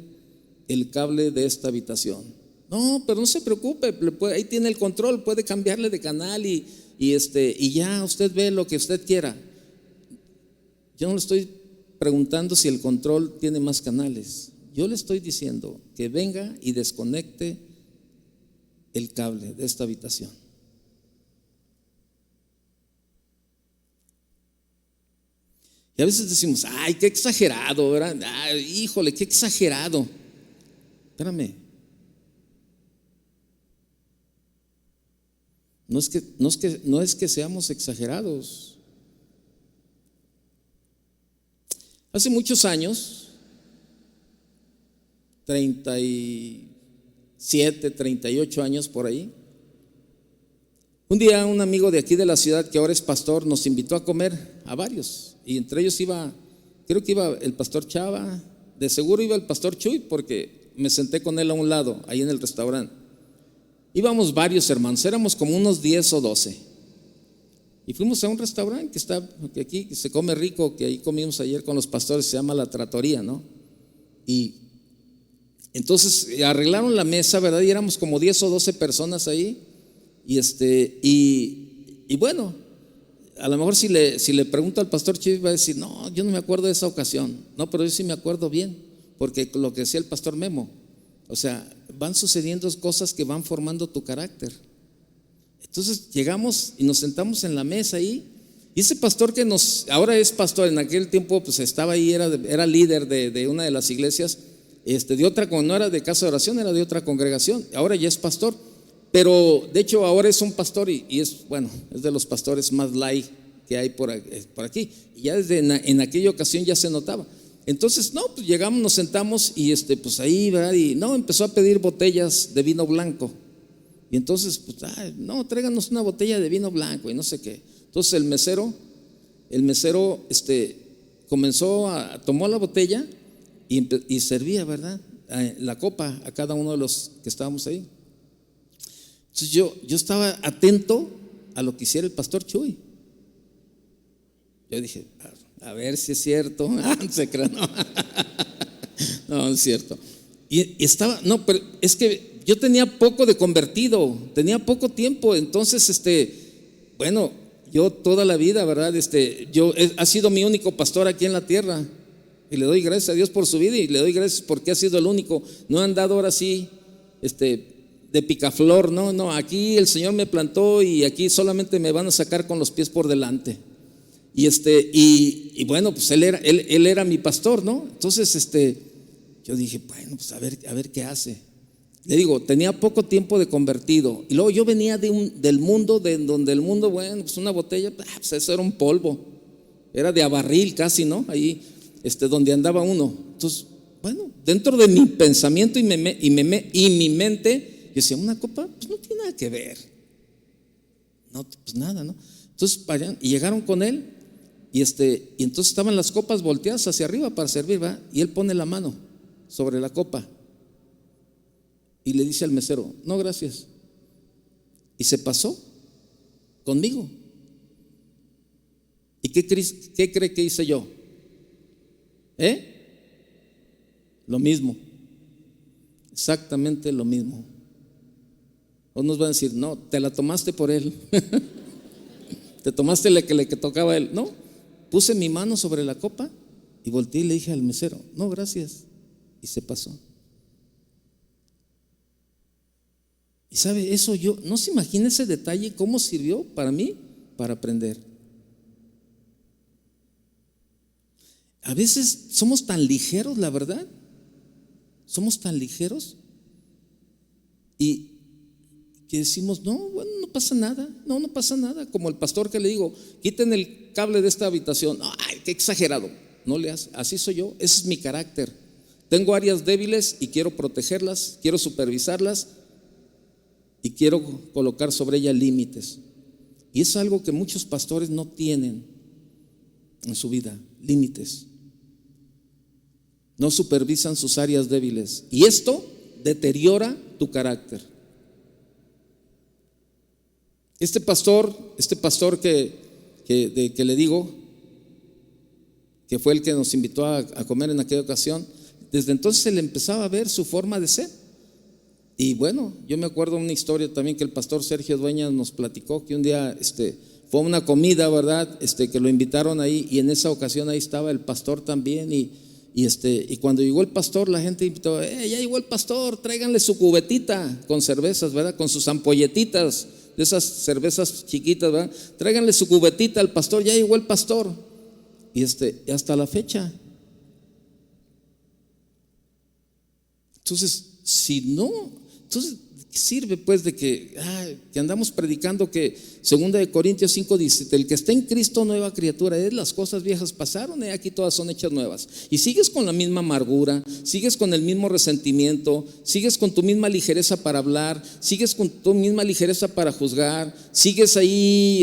el cable de esta habitación. No, pero no se preocupe, ahí tiene el control, puede cambiarle de canal y ya usted ve lo que usted quiera. Yo no le estoy preguntando si el control tiene más canales. Yo le estoy diciendo que venga y desconecte el cable de esta habitación. Y a veces decimos, ay, qué exagerado, ¿verdad? Ay, híjole, qué exagerado. Espérame. No es que seamos exagerados. Hace muchos años, 37, 38 años por ahí, un día un amigo de aquí de la ciudad, que ahora es pastor, nos invitó a comer a varios. Y entre ellos creo que iba el pastor Chava, de seguro iba el pastor Chuy, porque me senté con él a un lado, ahí en el restaurante. Íbamos varios hermanos, éramos como unos 10 o 12. Y fuimos a un restaurante que aquí se come rico, que ahí comimos ayer con los pastores, se llama La Trattoria, ¿no? Y entonces arreglaron la mesa, ¿verdad? Y éramos como 10 o 12 personas ahí. Y bueno, a lo mejor si le pregunto al pastor Chuy va a decir, no, yo no me acuerdo de esa ocasión. No, pero yo sí me acuerdo bien, porque lo que decía el pastor Memo, o sea, van sucediendo cosas que van formando tu carácter. Entonces llegamos y nos sentamos en la mesa ahí, y ese pastor que ahora es pastor, en aquel tiempo pues estaba ahí, era líder de una de las iglesias, de otra, no era de casa de oración, era de otra congregación, ahora ya es pastor, pero de hecho ahora es un pastor y es de los pastores más light que hay por aquí, y ya desde en aquella ocasión ya se notaba. Entonces, no, pues llegamos, nos sentamos y pues ahí, ¿verdad? Y no, empezó a pedir botellas de vino blanco. Y entonces, pues, no, tráiganos una botella de vino blanco y no sé qué. Entonces el mesero tomó la botella y servía, ¿verdad? La copa a cada uno de los que estábamos ahí. Entonces yo estaba atento a lo que hiciera el pastor Chuy. Yo dije, a ver si es cierto. No se cree, no. No es cierto. Y estaba, no, pero es que yo tenía poco de convertido, tenía poco tiempo, entonces, yo toda la vida, ¿verdad? Ha sido mi único pastor aquí en la tierra, y le doy gracias a Dios por su vida, y le doy gracias porque ha sido el único. No han dado ahora sí, de picaflor, no, aquí el Señor me plantó y aquí solamente me van a sacar con los pies por delante. Y bueno, pues él era mi pastor, ¿no? Entonces, yo dije, bueno, pues a ver qué hace. Le digo, tenía poco tiempo de convertido. Y luego yo venía del mundo, donde el mundo, bueno, pues una botella, pues eso era un polvo. Era de a barril casi, ¿no? Ahí, donde andaba uno. Entonces, bueno, dentro de mi pensamiento y mi mente, yo decía, una copa, pues no tiene nada que ver. No, pues nada, ¿no? Entonces, y llegaron con él. Y entonces estaban las copas volteadas hacia arriba para servir, ¿verdad? Y él pone la mano sobre la copa y le dice al mesero, no, gracias. Y se pasó conmigo. ¿Y qué cree que hice yo? Lo mismo, exactamente lo mismo. O nos van a decir, no, te la tomaste por él. Te tomaste la que le tocaba a él. No, puse mi mano sobre la copa y volteé y le dije al mesero, no, gracias. Y se pasó. Y sabe, eso no se imagina ese detalle, cómo sirvió para mí, para aprender. A veces somos tan ligeros, la verdad. Somos tan ligeros y que decimos, no, bueno, no pasa nada, no pasa nada. Como el pastor que le digo, quiten el cable de esta habitación. Ay, qué exagerado. No le hace, así soy yo, ese es mi carácter. Tengo áreas débiles y quiero protegerlas, quiero supervisarlas y quiero colocar sobre ellas límites. Y es algo que muchos pastores no tienen en su vida, límites. No supervisan sus áreas débiles y esto deteriora tu carácter. Este pastor que le digo, que fue el que nos invitó a comer en aquella ocasión, desde entonces se le empezaba a ver su forma de ser. Y bueno, yo me acuerdo una historia también que el pastor Sergio Dueñas nos platicó, que un día fue a una comida, ¿verdad? Que lo invitaron ahí, y en esa ocasión ahí estaba el pastor también, y cuando llegó el pastor, la gente invitó, ya llegó el pastor, tráiganle su cubetita con cervezas, ¿verdad? Con sus ampolletitas, de esas cervezas chiquitas, ¿verdad? Tráiganle su cubetita al pastor, ya llegó el pastor. Y hasta la fecha. Entonces, si no, entonces sirve pues de que andamos predicando que 2 Corintios 5 dice, el que está en Cristo nueva criatura es, las cosas viejas pasaron y aquí todas son hechas nuevas, y sigues con la misma amargura, sigues con el mismo resentimiento, sigues con tu misma ligereza para hablar, sigues con tu misma ligereza para juzgar, sigues ahí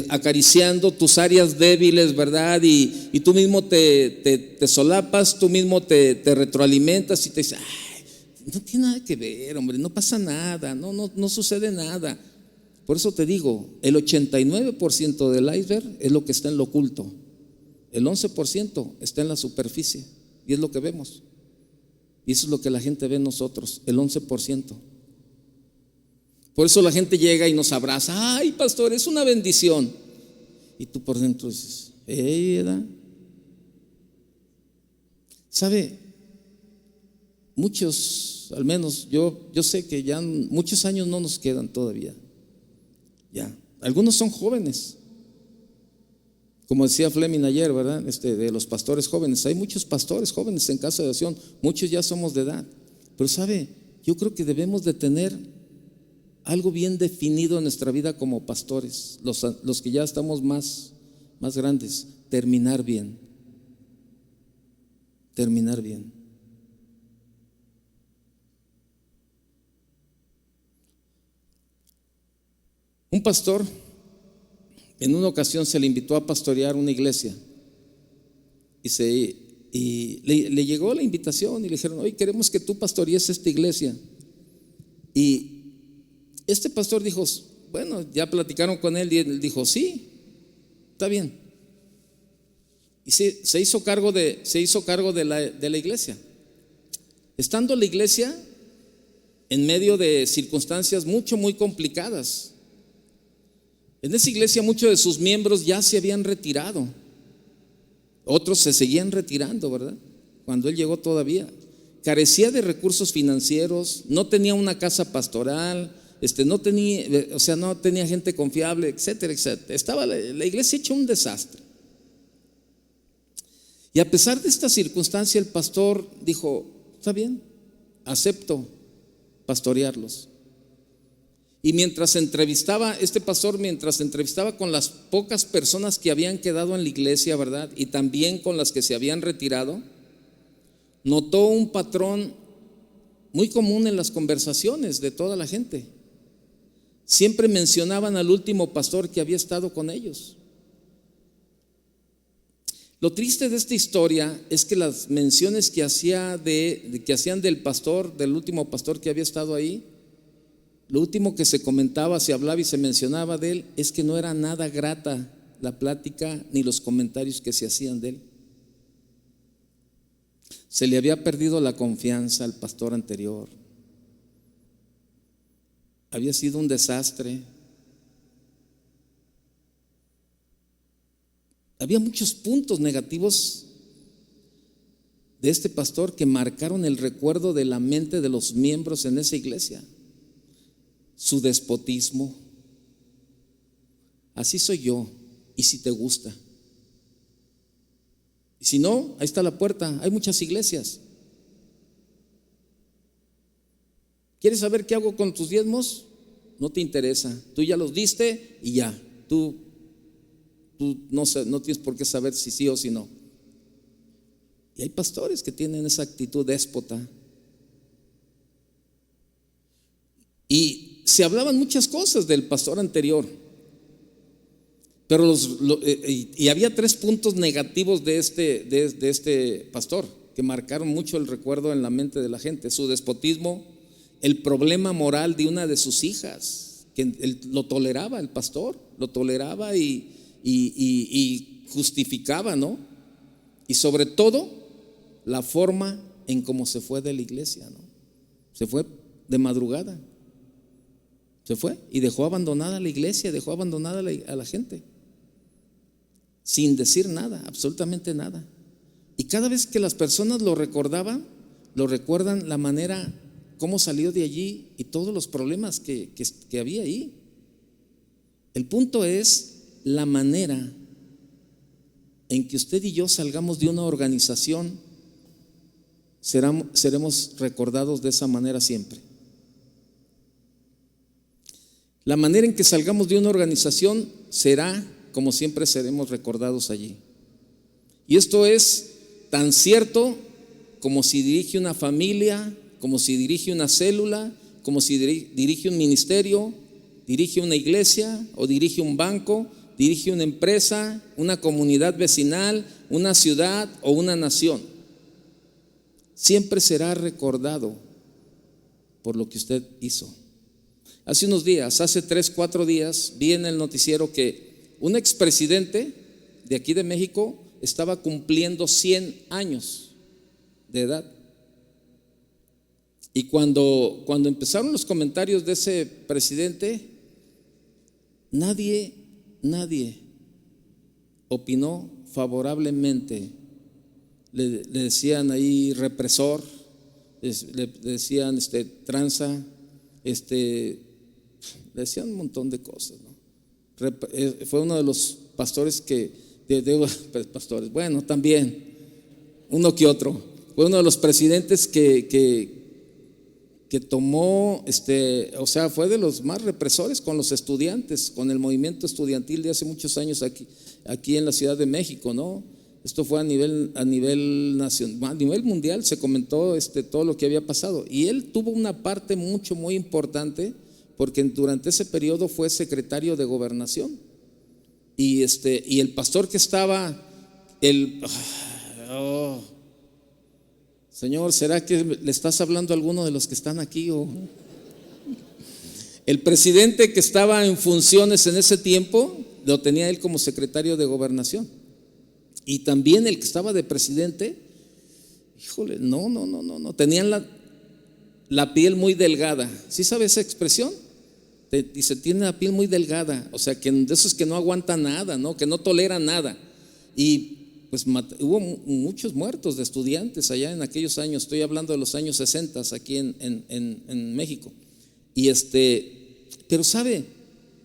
acariciando tus áreas débiles, ¿verdad? Y tú mismo te solapas, tú mismo te retroalimentas y te dices, no tiene nada que ver, hombre, no pasa nada, no sucede nada. Por eso te digo, el 89% del iceberg es lo que está en lo oculto, el 11% está en la superficie, y es lo que vemos, y eso es lo que la gente ve en nosotros, el 11%. Por eso la gente llega y nos abraza, ay pastor, es una bendición, y tú por dentro dices, ¿verdad? ¿Sabe? Muchos, al menos yo sé que ya muchos años no nos quedan todavía. Ya, algunos son jóvenes. Como decía Fleming ayer, ¿verdad? De los pastores jóvenes. Hay muchos pastores jóvenes en casa de oración, muchos ya somos de edad. Pero sabe, yo creo que debemos de tener algo bien definido en nuestra vida como pastores, los que ya estamos más grandes, terminar bien. Terminar bien. Un pastor en una ocasión se le invitó a pastorear una iglesia y le llegó la invitación y le dijeron, oye, queremos que tú pastorees esta iglesia. Y este pastor dijo, bueno, ya platicaron con él y él dijo, sí, está bien. Y se hizo cargo de la iglesia. Estando la iglesia en medio de circunstancias muy complicadas. En esa iglesia muchos de sus miembros ya se habían retirado, otros se seguían retirando, ¿verdad? Cuando él llegó todavía carecía de recursos financieros, no tenía una casa pastoral, no tenía gente confiable, etcétera, etcétera. Estaba la iglesia hecha un desastre. Y a pesar de esta circunstancia, el pastor dijo, está bien, acepto pastorearlos. Y mientras entrevistaba con las pocas personas que habían quedado en la iglesia, ¿verdad? Y también con las que se habían retirado, notó un patrón muy común en las conversaciones de toda la gente. Siempre mencionaban al último pastor que había estado con ellos. Lo triste de esta historia es que las menciones que hacían del pastor, del último pastor que había estado ahí, lo último que se comentaba, se hablaba y se mencionaba de él es que no era nada grata la plática ni los comentarios que se hacían de él. Se le había perdido la confianza al pastor anterior. Había sido un desastre. Había muchos puntos negativos de este pastor que marcaron el recuerdo de la mente de los miembros en esa iglesia. Su despotismo. Así soy yo, y si te gusta. Y si no, ahí está la puerta. Hay muchas iglesias. ¿Quieres saber qué hago con tus diezmos? No te interesa. Tú ya los diste y ya. Tú no tienes por qué saber si sí o si no. Y hay pastores que tienen esa actitud déspota. Y se hablaban muchas cosas del pastor anterior, pero y había 3 puntos negativos de este pastor que marcaron mucho el recuerdo en la mente de la gente: su despotismo, el problema moral de una de sus hijas, que lo toleraba el pastor, lo toleraba y justificaba, ¿no? Y sobre todo, la forma en cómo se fue de la iglesia, ¿no? Se fue de madrugada. Se fue y dejó abandonada la iglesia, dejó abandonada a la gente, sin decir nada, absolutamente nada. Y cada vez que las personas lo recordaban, lo recuerdan la manera cómo salió de allí y todos los problemas que había ahí. El punto es la manera en que usted y yo salgamos de una organización, seremos recordados de esa manera siempre. La manera en que salgamos de una organización será como siempre seremos recordados allí. Y esto es tan cierto como si dirige una familia, como si dirige una célula, como si dirige un ministerio, dirige una iglesia o dirige un banco, dirige una empresa, una comunidad vecinal, una ciudad o una nación. Siempre será recordado por lo que usted hizo. Hace unos días, hace 3, 4 días, vi en el noticiero que un expresidente de aquí de México estaba cumpliendo 100 años de edad. Y cuando empezaron los comentarios de ese presidente, nadie opinó favorablemente. Le decían ahí represor, le decían tranza, le decían un montón de cosas, ¿no? Fue uno de los pastores pastores, bueno, también uno que otro, fue uno de los presidentes que tomó, o sea, fue de los más represores con los estudiantes, con el movimiento estudiantil de hace muchos años aquí en la Ciudad de México, ¿no? Esto fue a nivel nacional, a nivel mundial se comentó todo lo que había pasado, y él tuvo una parte muy importante porque durante ese periodo fue secretario de gobernación y el pastor que estaba, Señor, ¿será que le estás hablando a alguno de los que están aquí? El presidente que estaba en funciones en ese tiempo lo tenía él como secretario de gobernación. Y también el que estaba de presidente, híjole, no, tenían la piel muy delgada. ¿Sí sabe esa expresión? Dice, tiene la piel muy delgada, o sea, que de esos que no aguantan nada, ¿no? Que no toleran nada. Y pues hubo muchos muertos de estudiantes allá en aquellos años, estoy hablando de los años 60 aquí en México. Y pero sabe,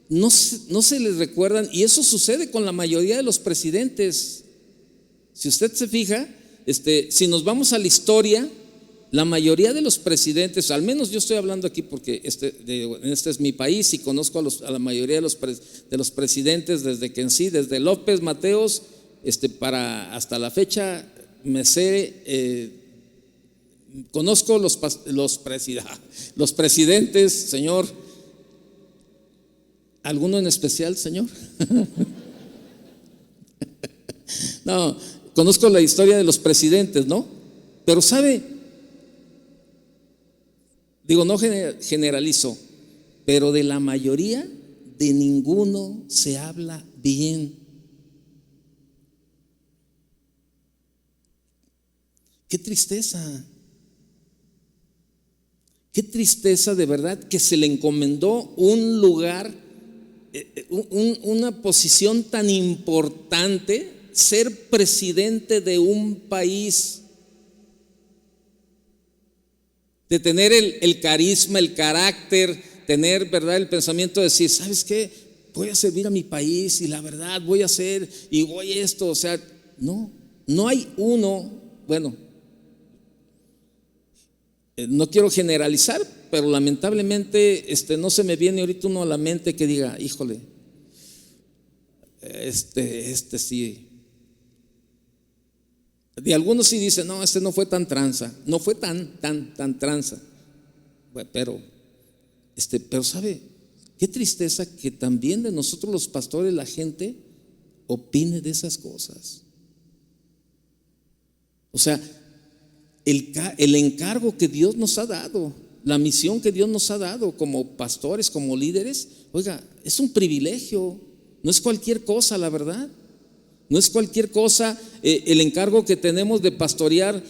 no se les recuerdan, y eso sucede con la mayoría de los presidentes. Si usted se fija, si nos vamos a la historia, la mayoría de los presidentes, al menos yo estoy hablando aquí porque este es mi país y conozco a la mayoría de los presidentes desde López Mateos para hasta la fecha me sé, conozco los presidentes, señor. ¿Alguno en especial, señor? No, conozco la historia de los presidentes, ¿no? Pero sabe, digo, no generalizo, pero de la mayoría, de ninguno se habla bien. Qué tristeza de verdad que se le encomendó un lugar, una posición tan importante, ser presidente de un país, de tener el carisma, el carácter, tener, ¿verdad?, el pensamiento de decir, ¿sabes qué? Voy a servir a mi país y la verdad voy a hacer y voy a esto, o sea, no hay uno, bueno, no quiero generalizar, pero lamentablemente no se me viene ahorita uno a la mente que diga, híjole, sí. De algunos sí dicen, no, no fue tan tranza, no fue tan tranza. Bueno, pero sabe, qué tristeza que también de nosotros los pastores la gente opine de esas cosas. O sea, el encargo que Dios nos ha dado, la misión que Dios nos ha dado como pastores, como líderes, oiga, es un privilegio, no es cualquier cosa, la verdad. No es cualquier cosa el encargo que tenemos de pastorear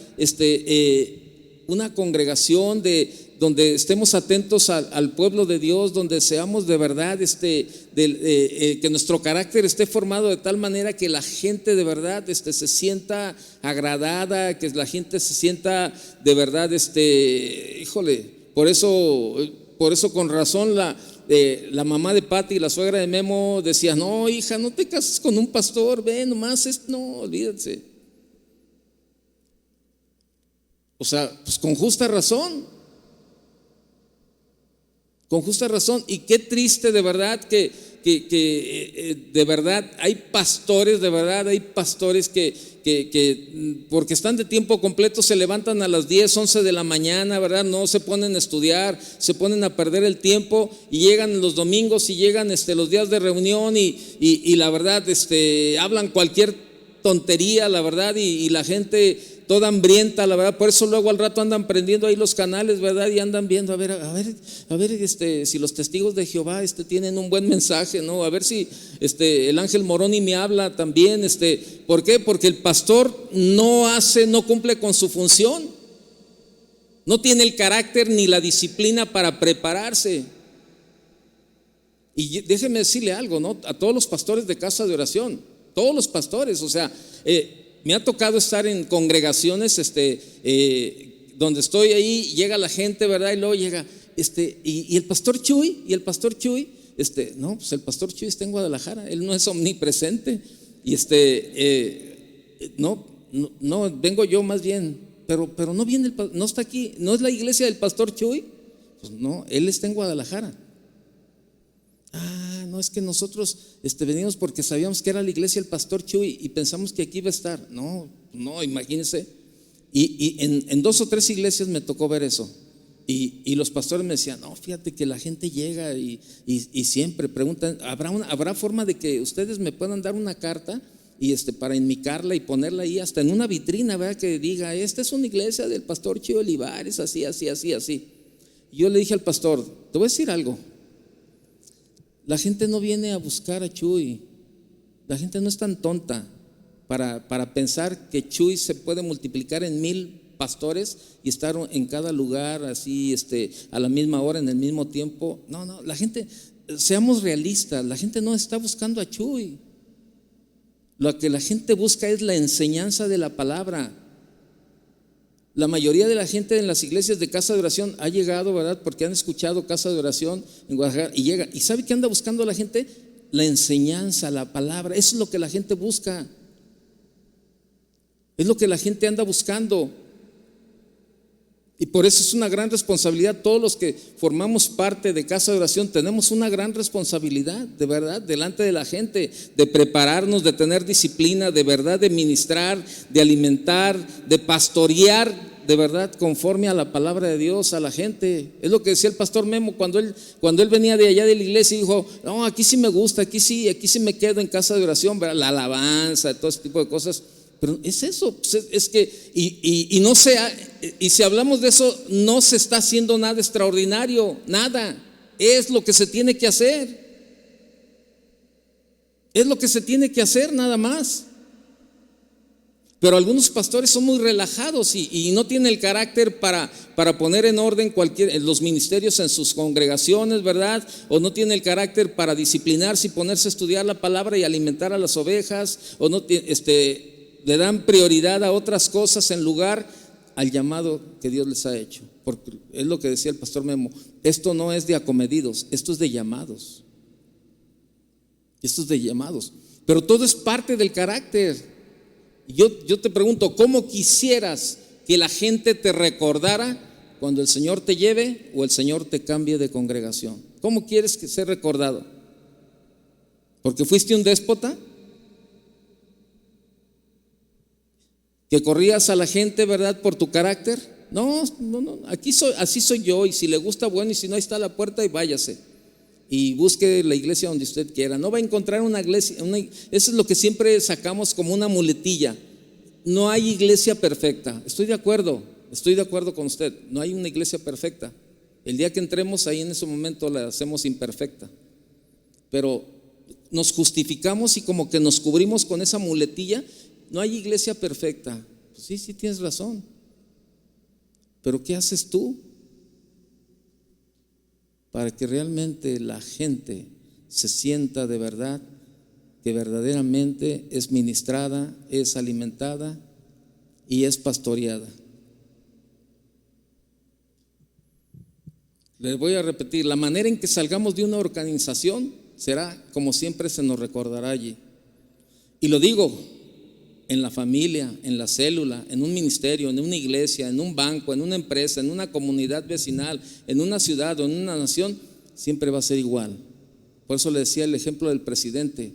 una congregación, de donde estemos atentos al pueblo de Dios, donde seamos de verdad, que nuestro carácter esté formado de tal manera que la gente de verdad se sienta agradada, que la gente se sienta de verdad, híjole, por eso con razón la mamá de Pati y la suegra de Memo decía: no, hija, no te cases con un pastor, ve nomás, no, olvídense. O sea, pues con justa razón. Con justa razón. Y qué triste de verdad que de verdad hay pastores, de verdad hay pastores que porque están de tiempo completo se levantan a las 10, 11 de la mañana, ¿verdad? No se ponen a estudiar, se ponen a perder el tiempo y llegan los domingos y llegan los días de reunión y la verdad hablan cualquier tontería, la verdad, y la gente toda hambrienta, la verdad. Por eso luego al rato andan prendiendo ahí los canales, ¿verdad? Y andan viendo a ver si los testigos de Jehová tienen un buen mensaje, ¿no? A ver si el Ángel Moroni me habla también, ¿por qué? Porque el pastor no cumple con su función. No tiene el carácter ni la disciplina para prepararse. Y déjeme decirle algo, ¿no? A todos los pastores de casa de oración, todos los pastores, o sea, me ha tocado estar en congregaciones donde estoy ahí, llega la gente, ¿verdad? Y luego llega y el pastor Chuy, no, pues el pastor Chuy está en Guadalajara, él no es omnipresente. Y no, vengo yo más bien, pero no viene no está aquí, no es la iglesia del pastor Chuy. Pues no, él está en Guadalajara. No, es que nosotros venimos porque sabíamos que era la iglesia del pastor Chuy y pensamos que aquí iba a estar. No, imagínense. Y en 2 o 3 iglesias me tocó ver eso. Y los pastores me decían: no, fíjate que la gente llega y siempre preguntan: ¿habrá forma de que ustedes me puedan dar una carta y para enmicarla y ponerla ahí hasta en una vitrina, ¿verdad? Que diga: esta es una iglesia del pastor Chuy Olivares, así. Y yo le dije al pastor: te voy a decir algo. La gente no viene a buscar a Chuy. La gente no es tan tonta para pensar que Chuy se puede multiplicar en 1000 pastores y estar en cada lugar así, a la misma hora, en el mismo tiempo. No, la gente, seamos realistas, la gente no está buscando a Chuy. Lo que la gente busca es la enseñanza de la palabra. La mayoría de la gente en las iglesias de casa de oración ha llegado, ¿verdad? Porque han escuchado casa de oración en Guadalajara y llega. ¿Y sabe qué anda buscando la gente? La enseñanza, la palabra. Eso es lo que la gente busca. Es lo que la gente anda buscando. Y por eso es una gran responsabilidad. Todos los que formamos parte de casa de oración tenemos una gran responsabilidad, de verdad, delante de la gente, de prepararnos, de tener disciplina, de verdad, de ministrar, de alimentar, de pastorear, de verdad, conforme a la palabra de Dios a la gente. Es lo que decía el pastor Memo cuando él venía de allá de la iglesia y dijo: no, aquí sí me gusta, aquí sí me quedo en casa de oración, ¿verdad? La alabanza, todo ese tipo de cosas. Pero es eso, es que, y no sea, y si hablamos de eso, no se está haciendo nada extraordinario, nada. Es lo que se tiene que hacer. Es lo que se tiene que hacer, nada más. Pero algunos pastores son muy relajados y no tienen el carácter para poner en orden los ministerios en sus congregaciones, ¿verdad? O no tienen el carácter para disciplinarse y ponerse a estudiar la palabra y alimentar a las ovejas, o no le dan prioridad a otras cosas en lugar al llamado que Dios les ha hecho. Porque es lo que decía el pastor Memo: esto no es de acomedidos, esto es de llamados. Esto es de llamados. Pero todo es parte del carácter. Yo te pregunto: ¿cómo quisieras que la gente te recordara cuando el Señor te lleve o el Señor te cambie de congregación? ¿Cómo quieres que sea recordado? ¿Porque fuiste un déspota? ¿Que corrías a la gente, verdad, por tu carácter? No, así soy yo, y si le gusta, bueno, y si no, ahí está la puerta y váyase y busque la iglesia donde usted quiera. No va a encontrar una iglesia, eso es lo que siempre sacamos como una muletilla. No hay iglesia perfecta. Estoy de acuerdo con usted, no hay una iglesia perfecta. El día que entremos ahí, en ese momento la hacemos imperfecta, pero nos justificamos y como que nos cubrimos con esa muletilla. No hay iglesia perfecta. Pues sí, tienes razón. Pero ¿qué haces tú? para que realmente la gente se sienta de verdad que verdaderamente es ministrada, es alimentada y es pastoreada. Les voy a repetir, la manera en que salgamos de una organización será como siempre se nos recordará allí. Y lo digo, en la familia, en la célula, en un ministerio, en una iglesia, en un banco, en una empresa, en una comunidad vecinal, en una ciudad o en una nación, siempre va a ser igual. Por eso le decía el ejemplo del presidente.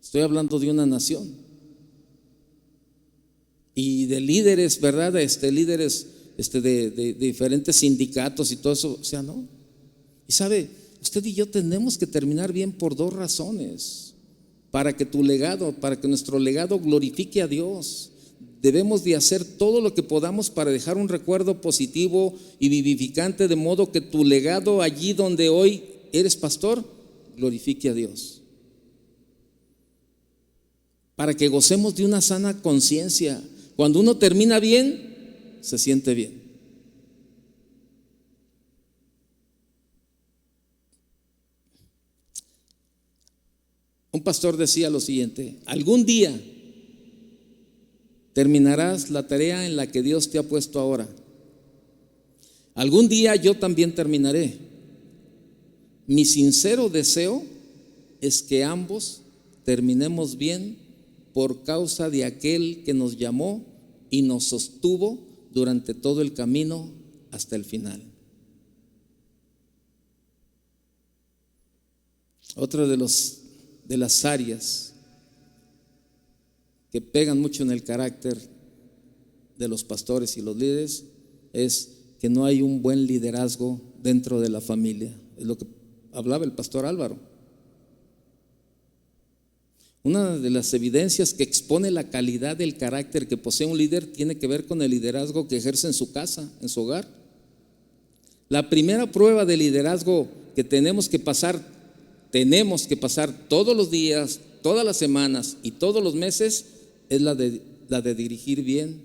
Estoy hablando de una nación y de líderes, ¿verdad? Líderes de diferentes sindicatos y todo eso, o sea, ¿no? Y sabe, usted y yo tenemos que terminar bien por dos razones. Para que tu legado, para que nuestro legado glorifique a Dios, debemos de hacer todo lo que podamos para dejar un recuerdo positivo y vivificante, de modo que tu legado allí donde hoy eres pastor, glorifique a Dios. Para que gocemos de una sana conciencia. Cuando uno termina bien, se siente bien. Un pastor decía lo siguiente: algún día terminarás la tarea en la que Dios te ha puesto ahora. Algún día yo también terminaré. Mi sincero deseo es que ambos terminemos bien por causa de aquel que nos llamó y nos sostuvo durante todo el camino hasta el final. Otra de las áreas que pegan mucho en el carácter de los pastores y los líderes es que no hay un buen liderazgo dentro de la familia. Es lo que hablaba el pastor Álvaro. Una de las evidencias que expone la calidad del carácter que posee un líder tiene que ver con el liderazgo que ejerce en su casa, en su hogar. La primera prueba de liderazgo que tenemos que pasar todos los días, todas las semanas y todos los meses es la de dirigir bien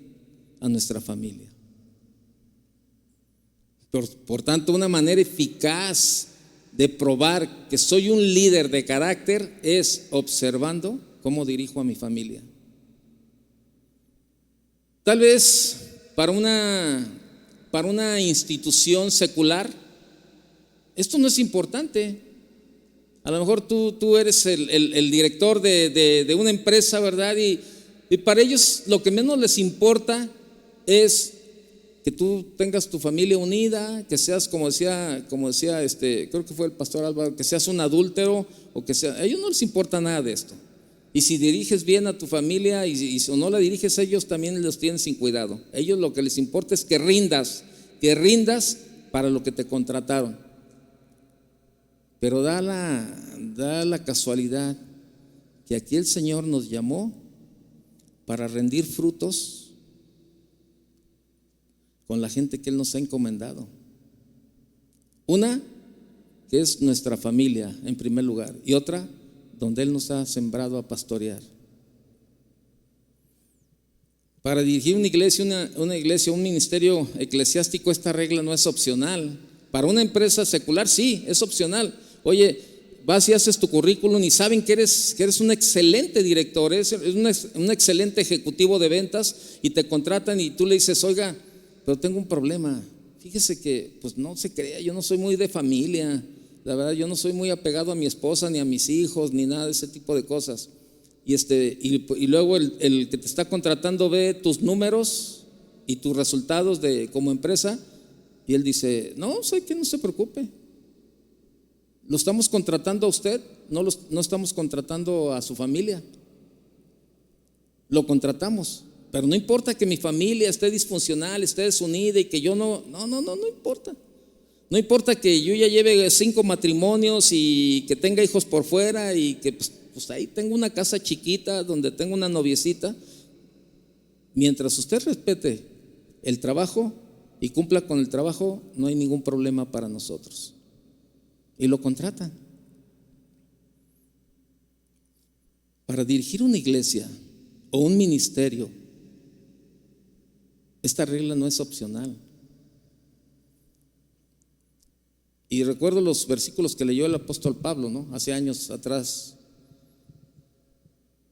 a nuestra familia. Por tanto, una manera eficaz de probar que soy un líder de carácter es observando cómo dirijo a mi familia. Tal vez para una institución secular esto no es importante. A lo mejor tú eres el director de una empresa, ¿verdad? Y para ellos lo que menos les importa es que tú tengas tu familia unida, que seas, como decía creo que fue el pastor Álvaro, que seas un adúltero, o que sea, a ellos no les importa nada de esto. Y si diriges bien a tu familia y si no la diriges, ellos también los tienen sin cuidado. A ellos lo que les importa es que rindas para lo que te contrataron. Pero da la casualidad que aquí el Señor nos llamó para rendir frutos con la gente que Él nos ha encomendado. Una, que es nuestra familia en primer lugar, y otra, donde Él nos ha sembrado a pastorear. Para dirigir una iglesia, un ministerio eclesiástico, esta regla no es opcional. Para una empresa secular sí, es opcional. Oye, vas y haces tu currículum y saben que eres un excelente director, eres un excelente ejecutivo de ventas, y te contratan y tú le dices: oiga, pero tengo un problema. Fíjese que, pues no se crea, yo no soy muy de familia. La verdad, yo no soy muy apegado a mi esposa, ni a mis hijos, ni nada de ese tipo de cosas. Y luego el que te está contratando ve tus números y tus resultados como empresa, y él dice: no, sé que no se preocupe. Lo estamos contratando a usted, no estamos contratando a su familia. Lo contratamos. Pero no importa que mi familia esté disfuncional, esté desunida y que yo no importa. No importa que yo ya lleve 5 matrimonios y que tenga hijos por fuera y que pues ahí tengo una casa chiquita donde tengo una noviecita. Mientras usted respete el trabajo y cumpla con el trabajo, no hay ningún problema para nosotros. Y lo contratan. Para dirigir una iglesia o un ministerio, esta regla no es opcional. Y recuerdo los versículos que leyó el apóstol Pablo, ¿no? Hace años atrás.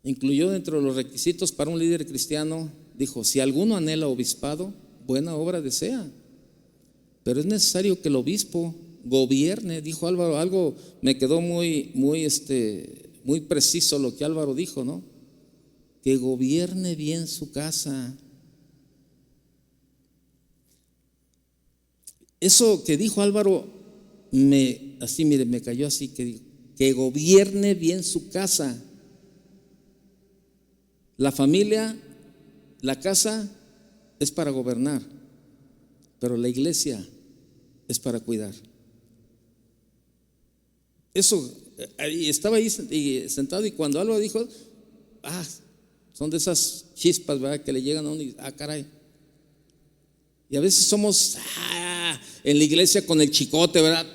Incluyó dentro de los requisitos para un líder cristiano, dijo: si alguno anhela obispado, buena obra desea, pero es necesario que el obispo gobierne. Dijo Álvaro algo, me quedó muy preciso lo que Álvaro dijo, ¿no? Que gobierne bien su casa. Eso que dijo Álvaro me cayó así, que gobierne bien su casa. La familia, la casa es para gobernar, pero la iglesia es para cuidar. Eso, estaba ahí sentado, y cuando Álvaro dijo, son de esas chispas, ¿verdad?, que le llegan a uno y caray. Y a veces somos en la iglesia con el chicote, ¿verdad?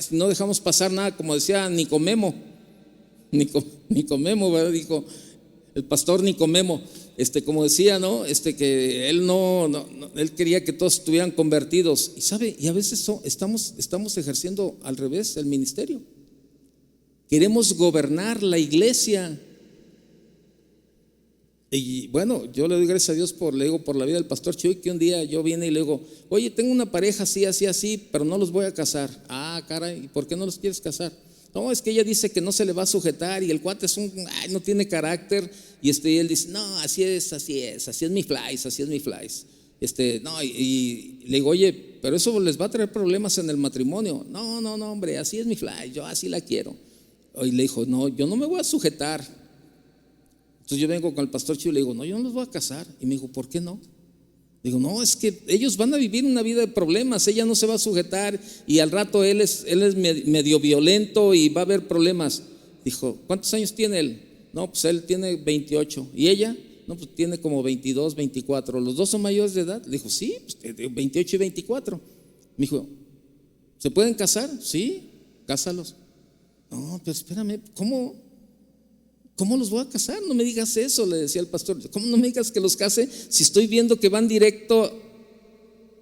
No dejamos pasar nada, como decía Nicomemo, ¿verdad? Dijo el pastor Nicomemo, como decía, ¿no? Que él él quería que todos estuvieran convertidos. Y sabe, y a veces estamos ejerciendo al revés el ministerio. Queremos gobernar la iglesia. Y bueno, yo le doy gracias a Dios por la vida del pastor Chuy, que un día yo vine y le digo: oye, tengo una pareja así, pero no los voy a casar. Caray, ¿y por qué no los quieres casar? No, es que ella dice que no se le va a sujetar, y el cuate no tiene carácter. Y él dice: no, así es mi flies. Y le digo: oye, pero eso les va a traer problemas en el matrimonio. No, hombre, así es mi fly, yo así la quiero. Y le dijo: no, yo no me voy a sujetar. Entonces yo vengo con el pastor Chiu y le digo: no, yo no los voy a casar. Y me dijo: ¿por qué no? Digo: no, es que ellos van a vivir una vida de problemas, ella no se va a sujetar, y al rato él es medio violento y va a haber problemas. Dijo: ¿cuántos años tiene él? No, pues él tiene 28. ¿Y ella? No, pues tiene como 22, 24. ¿Los dos son mayores de edad? Le dijo: sí, pues 28 y 24. Me dijo: ¿se pueden casar? Sí, cásalos. No, pero espérame, ¿cómo los voy a casar? No me digas eso, le decía el pastor. ¿Cómo no me digas que los case si estoy viendo que van directo?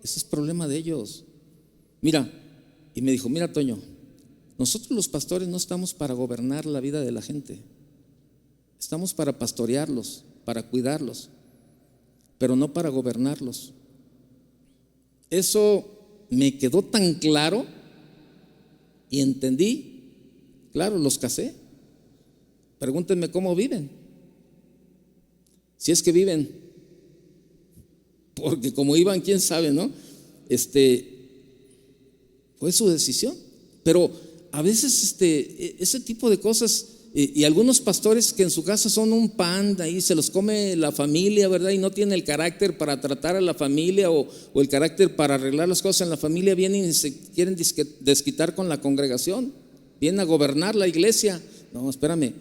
Ese es problema de ellos. Mira, y me dijo: mira, Toño, nosotros los pastores no estamos para gobernar la vida de la gente. Estamos para pastorearlos, para cuidarlos, pero no para gobernarlos. Eso me quedó tan claro y entendí. Claro, los casé. Pregúntenme cómo viven, si es que viven, porque como iban, quién sabe, ¿no? Fue su decisión. Pero a veces ese tipo de cosas, y algunos pastores que en su casa son un pan, ahí se los come la familia, ¿verdad? Y no tienen el carácter para tratar a la familia, o el carácter para arreglar las cosas en la familia. Vienen y se quieren desquitar con la congregación, vienen a gobernar la iglesia. No, espérame.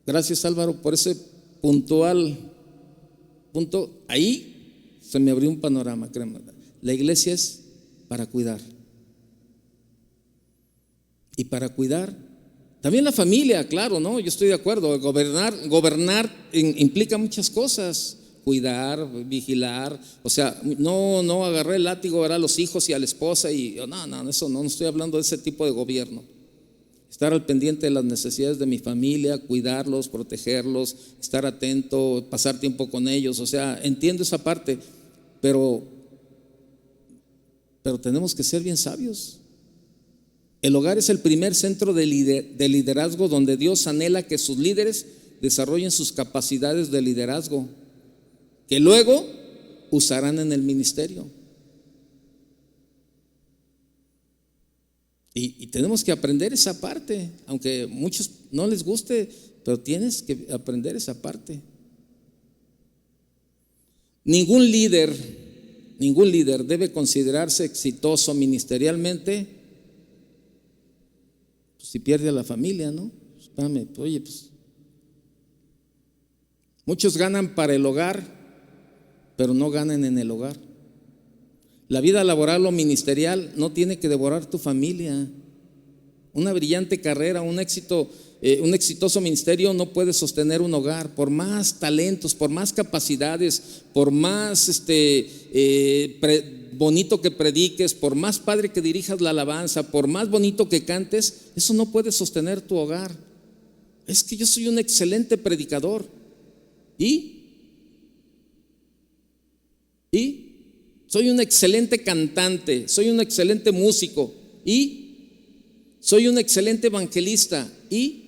Gracias, Álvaro, por ese puntual punto. Ahí se me abrió un panorama, créeme. La iglesia es para cuidar. Y para cuidar también la familia, claro, ¿no? Yo estoy de acuerdo. Gobernar implica muchas cosas. Cuidar, vigilar. O sea, no agarré el látigo a los hijos y a la esposa no, eso no estoy hablando de ese tipo de gobierno. Estar al pendiente de las necesidades de mi familia, cuidarlos, protegerlos, estar atento, pasar tiempo con ellos. O sea, entiendo esa parte, pero tenemos que ser bien sabios. El hogar es el primer centro de liderazgo, donde Dios anhela que sus líderes desarrollen sus capacidades de liderazgo, que luego usarán en el ministerio. Y tenemos que aprender esa parte, aunque a muchos no les guste, pero tienes que aprender esa parte. Ningún líder debe considerarse exitoso ministerialmente si pierde a la familia, ¿no? Espérame, oye, pues muchos ganan para el hogar, pero no ganan en el hogar. La vida laboral o ministerial no tiene que devorar tu familia. Una brillante carrera, un exitoso ministerio no puede sostener un hogar. Por más talentos, por más capacidades, por más bonito que prediques, por más padre que dirijas la alabanza, por más bonito que cantes, eso no puede sostener tu hogar. Es que yo soy un excelente predicador. ¿Y? Soy un excelente cantante, soy un excelente músico. ¿Y? Soy un excelente evangelista. ¿Y?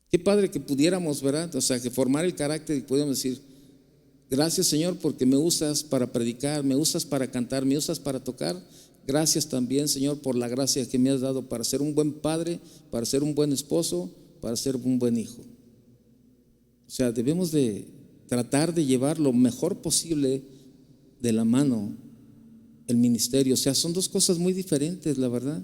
Qué padre que pudiéramos, ¿verdad? O sea, que formar el carácter y pudiéramos decir, gracias Señor porque me usas para predicar, me usas para cantar, me usas para tocar. Gracias también Señor por la gracia que me has dado para ser un buen padre, para ser un buen esposo, para ser un buen hijo. O sea, debemos de tratar de llevar lo mejor posible de la mano el ministerio. O sea, son dos cosas muy diferentes, la verdad.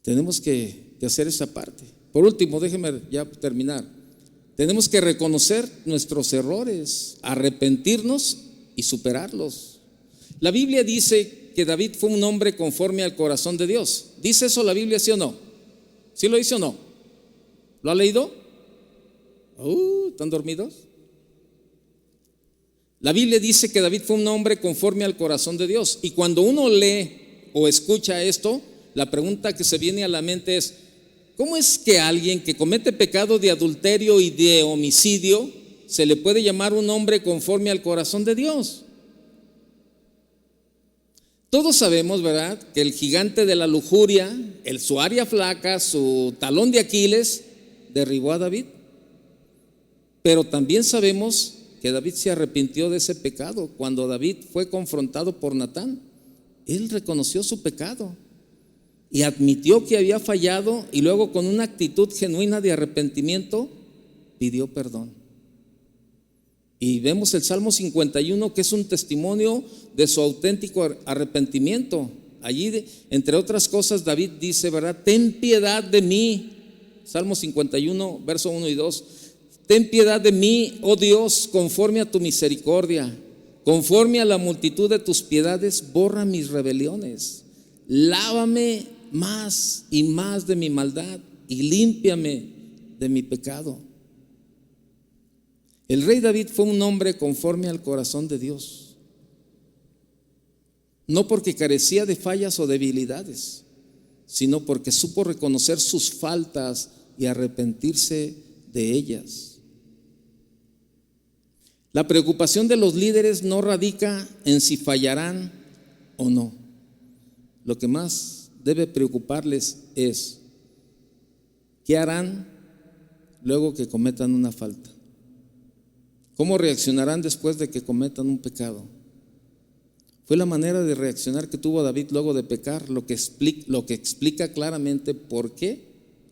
Tenemos que hacer esa parte. Por último, déjeme ya terminar. Tenemos que reconocer nuestros errores, arrepentirnos y superarlos. La Biblia dice que David fue un hombre conforme al corazón de Dios. ¿Dice eso la Biblia, sí o no? ¿Sí lo dice o no? ¿Lo ha leído? ¿Están dormidos? La Biblia dice que David fue un hombre conforme al corazón de Dios. Y cuando uno lee o escucha esto, la pregunta que se viene a la mente es, ¿cómo es que a alguien que comete pecado de adulterio y de homicidio se le puede llamar un hombre conforme al corazón de Dios? Todos sabemos, ¿verdad?, que el gigante de la lujuria, su área flaca, su talón de Aquiles, derribó a David. Pero también sabemos que David se arrepintió de ese pecado. Cuando David fue confrontado por Natán, él reconoció su pecado y admitió que había fallado, y luego con una actitud genuina de arrepentimiento pidió perdón. Y vemos el Salmo 51, que es un testimonio de su auténtico arrepentimiento. Allí, entre otras cosas, David dice, ¿verdad?, ten piedad de mí. Salmo 51, verso 1 y 2. Ten piedad de mí, oh Dios, conforme a tu misericordia, conforme a la multitud de tus piedades, borra mis rebeliones. Lávame más y más de mi maldad y límpiame de mi pecado. El rey David fue un hombre conforme al corazón de Dios, no porque carecía de fallas o debilidades, sino porque supo reconocer sus faltas y arrepentirse de ellas. La preocupación de los líderes no radica en si fallarán o no. Lo que más debe preocuparles es qué harán luego que cometan una falta. ¿Cómo reaccionarán después de que cometan un pecado? Fue la manera de reaccionar que tuvo David luego de pecar, lo que explica claramente por qué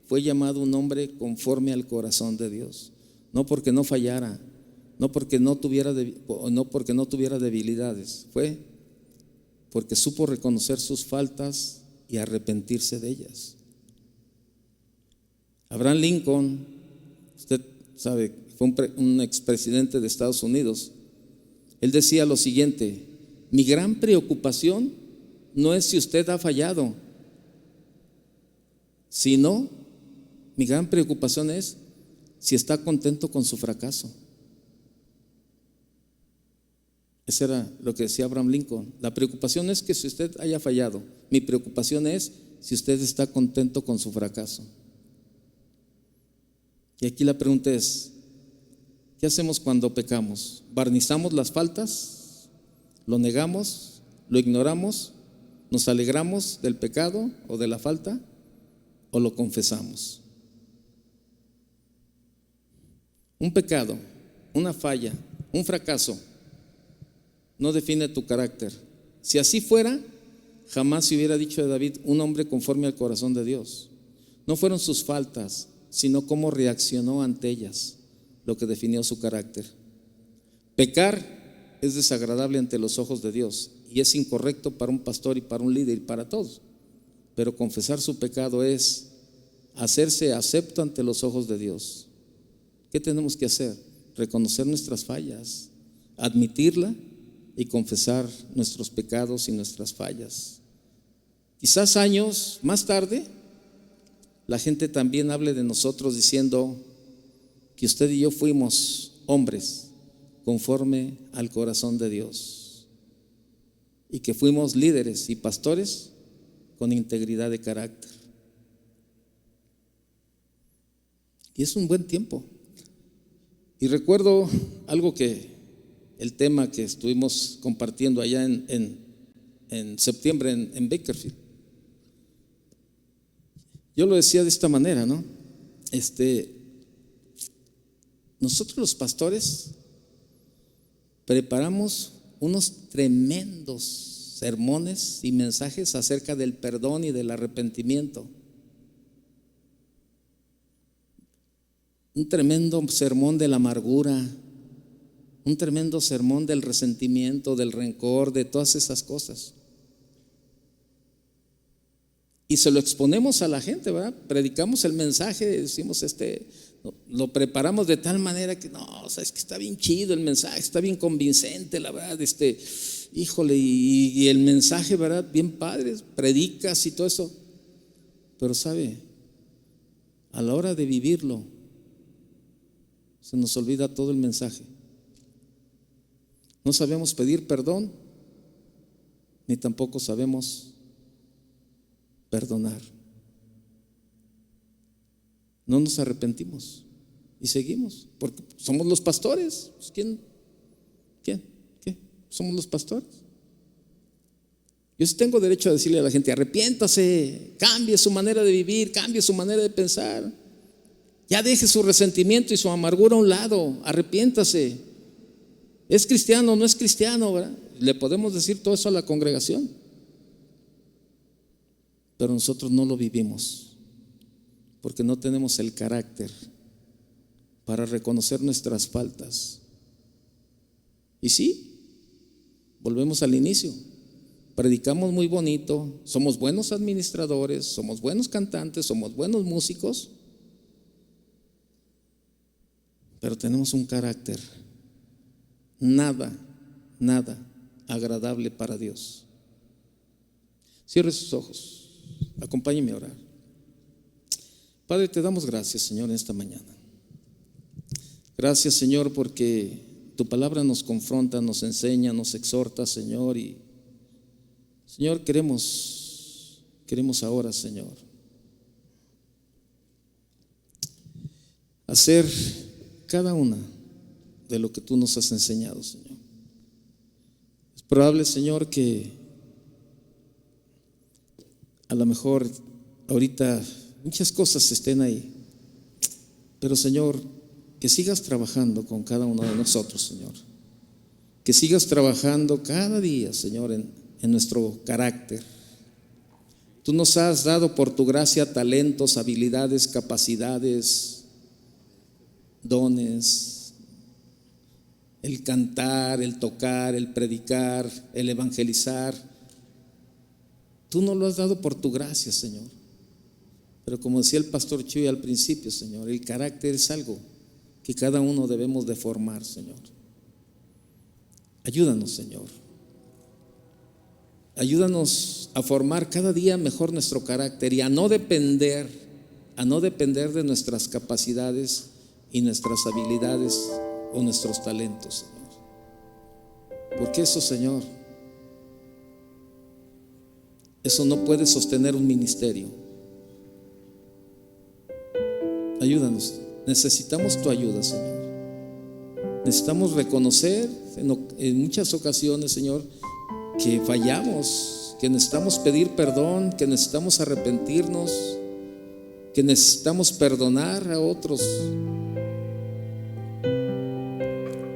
fue llamado un hombre conforme al corazón de Dios. No porque no fallara, no porque no tuviera debilidades, fue porque supo reconocer sus faltas y arrepentirse de ellas. Abraham Lincoln, usted sabe, fue un expresidente de Estados Unidos. Él decía lo siguiente: mi gran preocupación no es si usted ha fallado, sino mi gran preocupación es si está contento con su fracaso. Eso era lo que decía Abraham Lincoln. La preocupación es que si usted haya fallado, mi preocupación es si usted está contento con su fracaso. Y aquí la pregunta es, ¿qué hacemos cuando pecamos? ¿Barnizamos las faltas? ¿Lo negamos? ¿Lo ignoramos? ¿Nos alegramos del pecado o de la falta? ¿O lo confesamos? Un pecado, una falla, un fracaso no define tu carácter. Si así fuera, jamás se hubiera dicho de David un hombre conforme al corazón de Dios. No fueron sus faltas, sino cómo reaccionó ante ellas lo que definió su carácter. Pecar es desagradable ante los ojos de Dios y es incorrecto para un pastor y para un líder y para todos. Pero confesar su pecado es hacerse acepto ante los ojos de Dios. ¿Qué tenemos que hacer? Reconocer nuestras fallas, admitirla y confesar nuestros pecados y nuestras fallas. Quizás años más tarde la gente también hable de nosotros diciendo: que usted y yo fuimos hombres conforme al corazón de Dios y que fuimos líderes y pastores con integridad de carácter. Y es un buen tiempo. Y recuerdo algo el tema que estuvimos compartiendo allá en septiembre en Bakersfield. Yo lo decía de esta manera, ¿no? Nosotros los pastores preparamos unos tremendos sermones y mensajes acerca del perdón y del arrepentimiento. Un tremendo sermón de la amargura, un tremendo sermón del resentimiento, del rencor, de todas esas cosas. Y se lo exponemos a la gente, ¿verdad? Predicamos el mensaje, decimos lo preparamos de tal manera que no, o sea, es que está bien chido el mensaje, está bien convincente, la verdad, híjole, y el mensaje, ¿verdad? Bien padre, predicas y todo eso. Pero sabe, a la hora de vivirlo, se nos olvida todo el mensaje. No sabemos pedir perdón, ni tampoco sabemos perdonar. No nos arrepentimos y seguimos, porque somos los pastores. Pues, ¿Quién? ¿Qué? Somos los pastores. Yo sí tengo derecho a decirle a la gente: arrepiéntase, cambie su manera de vivir, cambie su manera de pensar. Ya deje su resentimiento y su amargura a un lado, arrepiéntase. ¿Es cristiano o no es cristiano, verdad? Le podemos decir todo eso a la congregación, pero nosotros no lo vivimos porque no tenemos el carácter para reconocer nuestras faltas. Y sí, volvemos al inicio. Predicamos muy bonito, somos buenos administradores, somos buenos cantantes, somos buenos músicos, pero tenemos un carácter nada agradable para Dios. Cierre sus ojos, acompáñeme a orar. Padre, te damos gracias, Señor, en esta mañana. Gracias, Señor, porque tu palabra nos confronta, nos enseña, nos exhorta, Señor. Y Señor, queremos ahora, Señor, hacer cada una de lo que tú nos has enseñado, Señor. Es probable, Señor, que a lo mejor ahorita muchas cosas estén ahí, pero, Señor, que sigas trabajando con cada uno de nosotros, Señor. Que sigas trabajando cada día, Señor, en nuestro carácter. Tú nos has dado por tu gracia talentos, habilidades, capacidades, dones, el cantar, el tocar, el predicar, el evangelizar. Tú nos lo has dado por tu gracia, Señor. Pero como decía el pastor Chuy al principio, Señor, el carácter es algo que cada uno debemos de formar, Señor. Ayúdanos, Señor. Ayúdanos a formar cada día mejor nuestro carácter y a no depender de nuestras capacidades y nuestras habilidades o nuestros talentos, Señor. Porque eso, Señor, eso no puede sostener un ministerio. Ayúdanos, necesitamos tu ayuda, Señor. Necesitamos reconocer en muchas ocasiones, Señor, que fallamos, que necesitamos pedir perdón, que necesitamos arrepentirnos, que necesitamos perdonar a otros.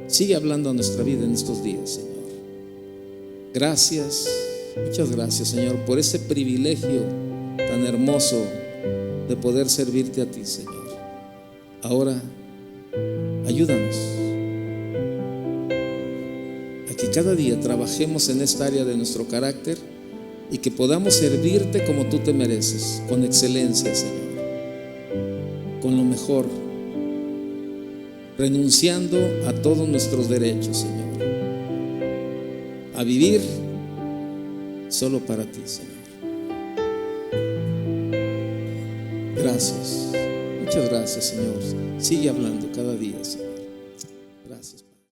Sigue hablando a nuestra vida en estos días, Señor. Gracias, muchas gracias, Señor, por ese privilegio tan hermoso de poder servirte a ti, Señor. Ahora, ayúdanos a que cada día trabajemos en esta área de nuestro carácter y que podamos servirte como tú te mereces, con excelencia, Señor, con lo mejor, renunciando a todos nuestros derechos, Señor, a vivir solo para ti, Señor. Gracias, muchas gracias, Señor. Sigue hablando cada día, Señor.